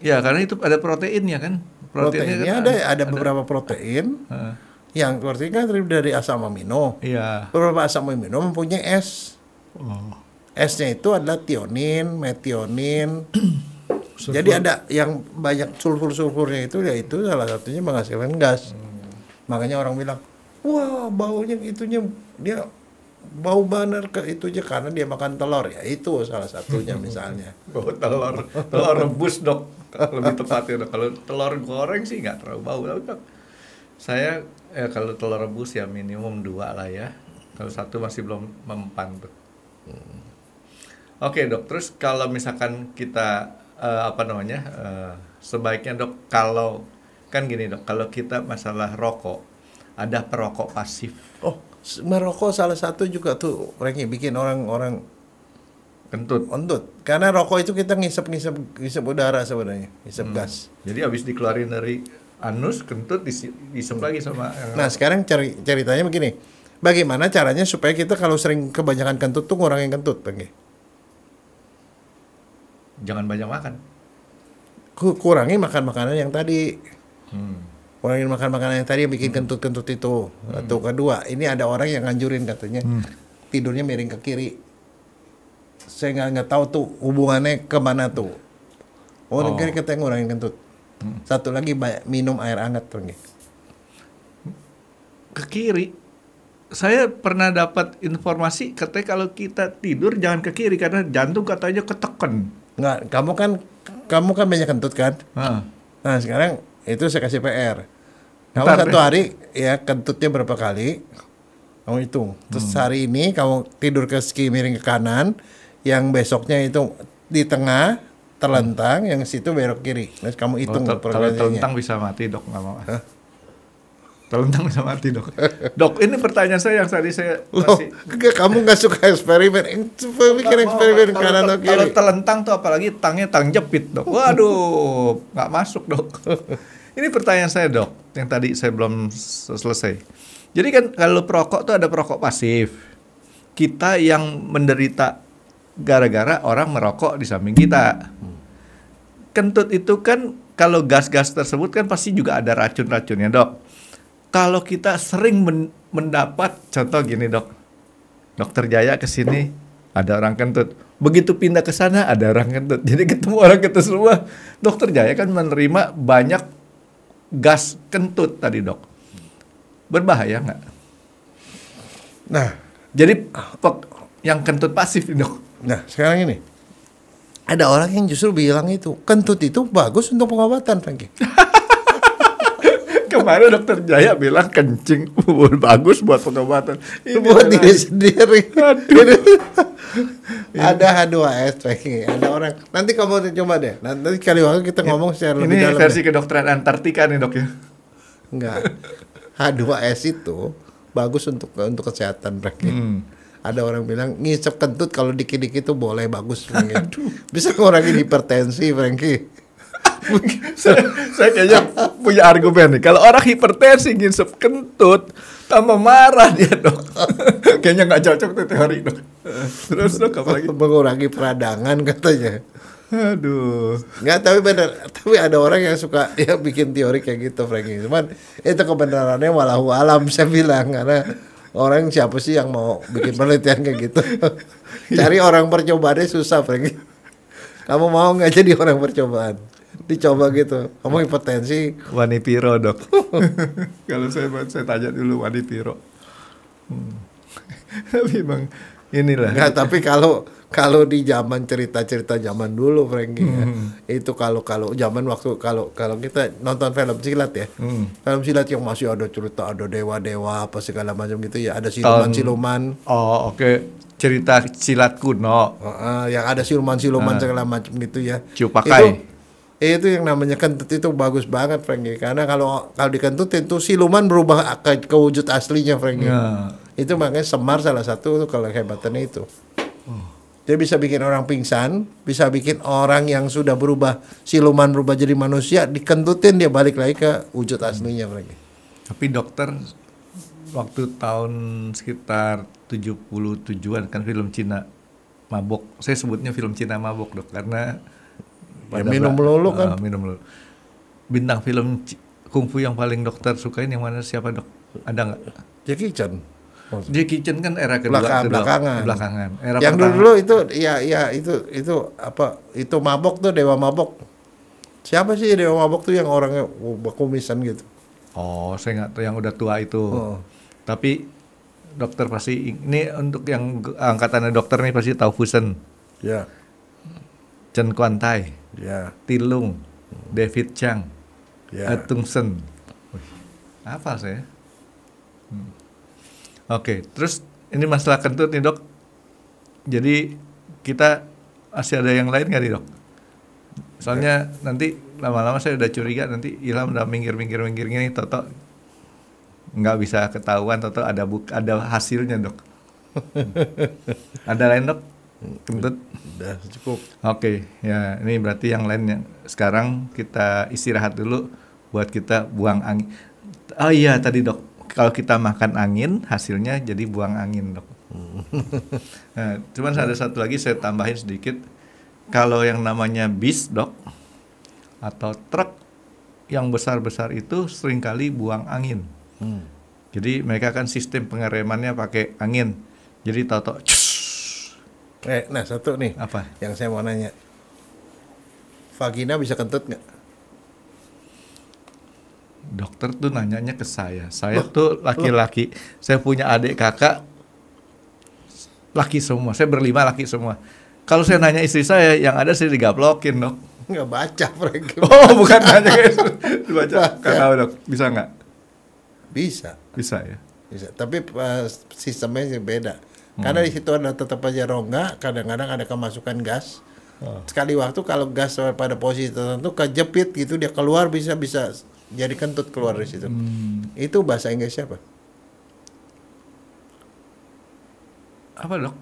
S3: Ya karena itu ada proteinnya kan.
S2: Proteinnya
S3: kan
S2: ada beberapa protein.
S3: Heeh.
S2: Yang protein kan terdiri dari asam amino.
S3: Iya.
S2: Beberapa asam amino mempunyai S.
S3: Oh.
S2: S-nya itu adalah tionin, metionin. Jadi ada yang banyak sulfur-sulfurnya itu, yaitu salah satunya menghasilkan gas. Makanya orang bilang, wah baunya itunya dia bau bener ke itunya karena dia makan telur, ya itu salah satunya misalnya.
S3: Bau telur rebus dok, lebih tepatnya dok. Kalau telur goreng sih nggak terlalu bau dok. Saya kalau telur rebus ya minimum 2 lah ya. Kalau 1 masih belum mempan tuh. Oke dok, terus kalau misalkan kita sebaiknya dok, kalau kan gini dok, kalau kita masalah rokok, ada perokok pasif.
S2: Oh, merokok salah satu juga tuh Franky, bikin orang
S3: Kentut.
S2: Karena rokok itu kita ngisep udara sebenarnya, ngisep gas.
S3: Jadi habis dikeluarin dari anus, kentut diisep lagi sama
S2: Nah sekarang ceritanya begini, bagaimana caranya supaya kita kalau sering kebanyakan kentut tuh ngurangin kentut, Franky?
S3: Jangan banyak makan.
S2: Kurangi makan makanan yang tadi. Kurangin makan makanan yang tadi yang bikin kentut-kentut itu. Atau kedua, ini ada orang yang nganjurin katanya tidurnya miring ke kiri. Saya nggak tahu tuh hubungannya kemana tuh. Kiri katanya ngurangin kentut. Satu lagi minum air hangat tuh.
S3: Ke kiri. Saya pernah dapat informasi katanya kalau kita tidur jangan ke kiri karena jantung katanya ketekan.
S2: Nggak, kamu kan banyak kentut kan? Nah sekarang itu saya kasih PR. Kamu satu hari ya kentutnya berapa kali? Kamu hitung. Terus hari ini kamu tidur ke segi miring ke kanan, yang besoknya itu di tengah terlentang, yang situ belok kiri. Terus kamu hitung
S3: kalau terlentang bisa mati dok, nggak mau. Terlentang bisa mati dok. Dok, ini pertanyaan saya yang tadi saya kasih.
S2: Kamu nggak suka eksperimen? Bikin eksperimen kanan atau kiri?
S3: Kalau terlentang tuh apalagi tangnya tang jepit dok. Waduh, nggak masuk dok. Ini pertanyaan saya dok, yang tadi saya belum selesai. Jadi kan kalau perokok tuh ada perokok pasif. Kita yang menderita gara-gara orang merokok di samping kita. Kentut itu kan kalau gas-gas tersebut kan pasti juga ada racun-racunnya dok. Kalau kita sering mendapat, contoh gini dok, Dokter Jaya ke sini ada orang kentut, begitu pindah ke sana ada orang kentut, jadi ketemu orang kentut semua. Dokter Jaya kan menerima banyak gas kentut tadi dok, berbahaya nggak?
S2: Nah,
S3: jadi yang kentut pasif dok.
S2: Nah sekarang ini ada orang yang justru bilang itu kentut itu bagus untuk pengobatan, Franky.
S3: Kemarin Dokter Jaya bilang kencing bagus buat pengobatan.
S2: Buat diri sendiri. Ada H2S, ada orang. Nanti kamu coba deh. Nanti kali waktu kita ngomong secara lebih dalam.
S3: Ini versi kedokteran Antartika nih dok ya.
S2: Enggak. H2S itu bagus untuk kesehatan, Franky. Ada orang bilang ngisep kentut kalau dikit-dikit itu boleh, bagus, Franky. Bisa ngurangin hipertensi, Franky.
S3: saya kayaknya punya argumen nih. Kalau orang hipertensi ngisep kentut, tambah marah dia dok. Kayaknya nggak cocok tuh teori dok. Terus dok apa lagi?
S2: Mengurangi peradangan katanya.
S3: Aduh.
S2: Nggak, tapi benar. Tapi ada orang yang suka ya bikin teori kayak gitu, Franky. Cuman itu kebenarannya walau alam saya bilang, karena orang siapa sih yang mau bikin penelitian kayak gitu? Cari orang percobaannya susah, Franky. Kamu mau nggak jadi orang percobaan? Dicoba gitu, kamu hipertensi.
S3: Wani Piro dok. Kalau saya tanya dulu Wani Piro. Tapi bang inilah.
S2: Nggak, tapi kalau di zaman cerita-cerita zaman dulu, Franky, ya, itu kalau zaman waktu kalau kita nonton film silat ya, film silat yang masih ada cerita, ada dewa-dewa apa segala macam gitu ya, ada siluman-siluman.
S3: Oh oke. Cerita silat kuno.
S2: Yang ada siluman-siluman segala macam gitu ya.
S3: Ciupakai.
S2: Itu yang namanya kentut itu bagus banget, Franky, karena kalau dikentutin tuh siluman berubah ke wujud aslinya, Franky.
S3: Ya.
S2: Itu makanya Semar salah satu tuh kalau hebatannya itu. Dia bisa bikin orang pingsan, bisa bikin orang yang sudah berubah siluman berubah jadi manusia, dikentutin dia balik lagi ke wujud aslinya, Franky.
S3: Tapi dokter waktu tahun sekitar 77-an kan film Cina mabok. Saya sebutnya film Cina mabok dok, karena
S2: Ya, minum melulu kan.
S3: minum melulu. Bintang film kungfu yang paling dokter sukain yang mana, siapa dok? Ada nggak?
S2: Jackie Chan.
S3: Jackie Chan kan era kedua, belakangan. Era
S2: yang
S3: pertama,
S2: dulu itu ya itu apa? Itu mabok tuh, dewa mabok. Siapa sih dewa mabok tuh yang orangnya kumisan gitu?
S3: Oh, saya nggak tahu yang udah tua itu.
S2: Oh.
S3: Tapi dokter pasti, ini untuk yang angkatannya dokter nih pasti tahu Fusen,
S2: Ya.
S3: Chen Kuan Tai,
S2: Ya.
S3: Tilung, David Chang,
S2: Ya.
S3: Tung Sen. Apa saya? Oke, terus ini masalah kentut nih dok. Jadi kita masih ada yang lain nggak nih dok? Soalnya nanti lama-lama saya udah curiga, nanti Ilham udah minggir gini, toto nggak bisa ketahuan, toto ada hasilnya dok. Ada lain dok? Kentut?
S2: Udah cukup.
S3: Oke, ya ini berarti yang lainnya. Sekarang kita istirahat dulu buat kita buang angin. Oh iya tadi dok, kalau kita makan angin hasilnya jadi buang angin dok. Nah, cuman ada satu lagi saya tambahin sedikit. Kalau yang namanya bis dok atau truk yang besar-besar itu seringkali buang angin. Jadi mereka kan sistem pengeremannya pakai angin. Jadi tahu-tahu
S2: Nah satu nih.
S3: apa?
S2: Yang saya mau nanya. Vagina bisa kentut nggak?
S3: Dokter tuh nanyanya ke saya. Saya tuh laki-laki. Saya punya adik kakak laki semua. Saya berlima laki semua. Kalau saya nanya istri saya, yang ada saya digaplokin dok.
S2: Nggak baca, Frank.
S3: Oh bukan nanya guys. Dibaca. Nggak tahu dok. Bisa nggak?
S2: Bisa.
S3: Bisa ya.
S2: Bisa. Tapi sistemnya sih beda. Karena di situ ada tetap aja rongga. Kadang-kadang ada kemasukan gas. Sekali waktu kalau gas pada posisi tertentu kejepit gitu, dia keluar bisa jadi kentut keluar dari situ. Itu bahasa Inggrisnya apa?
S3: Apa dok?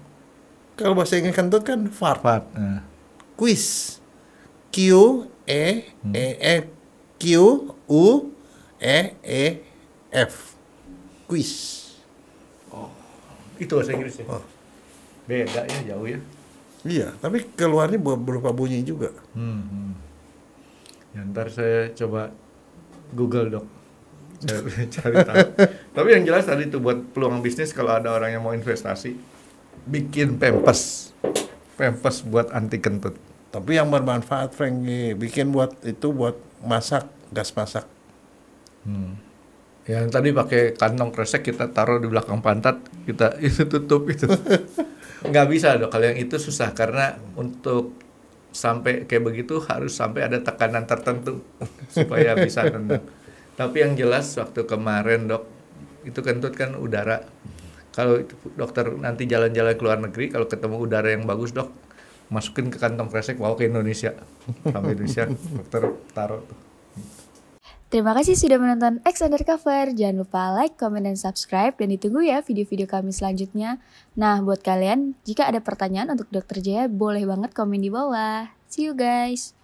S2: Kalau bahasa Inggris kentut kan fart.
S3: Fart.
S2: Quiz. Q-U-E-F. Quiz.
S3: Itu bahasa Inggris ya. Beda ya, jauh ya.
S2: Iya, tapi keluarnya berupa bunyi juga.
S3: Ya, ntar saya coba Google dok. Saya cari tahu. Tapi yang jelas tadi tuh buat peluang bisnis, kalau ada orang yang mau investasi, bikin pampers buat anti kentut.
S2: Tapi yang bermanfaat, Frank, bikin buat masak, gas masak.
S3: Yang tadi pakai kantong kresek kita taruh di belakang pantat, kita itu tutup itu. Nggak bisa dok, kalau yang itu susah karena untuk sampai kayak begitu harus sampai ada tekanan tertentu supaya bisa nendang. Tapi yang jelas waktu kemarin dok, itu kentut kan udara. Kalau dokter nanti jalan-jalan ke luar negeri, kalau ketemu udara yang bagus dok, masukin ke kantong kresek, bawa ke Indonesia. Sampai Indonesia dokter taruh tuh.
S1: Terima kasih sudah menonton X Undercover. Jangan lupa like, comment, dan subscribe. Dan ditunggu ya video-video kami selanjutnya. Nah, buat kalian, jika ada pertanyaan untuk Dr. Jaya, boleh banget komen di bawah. See you guys!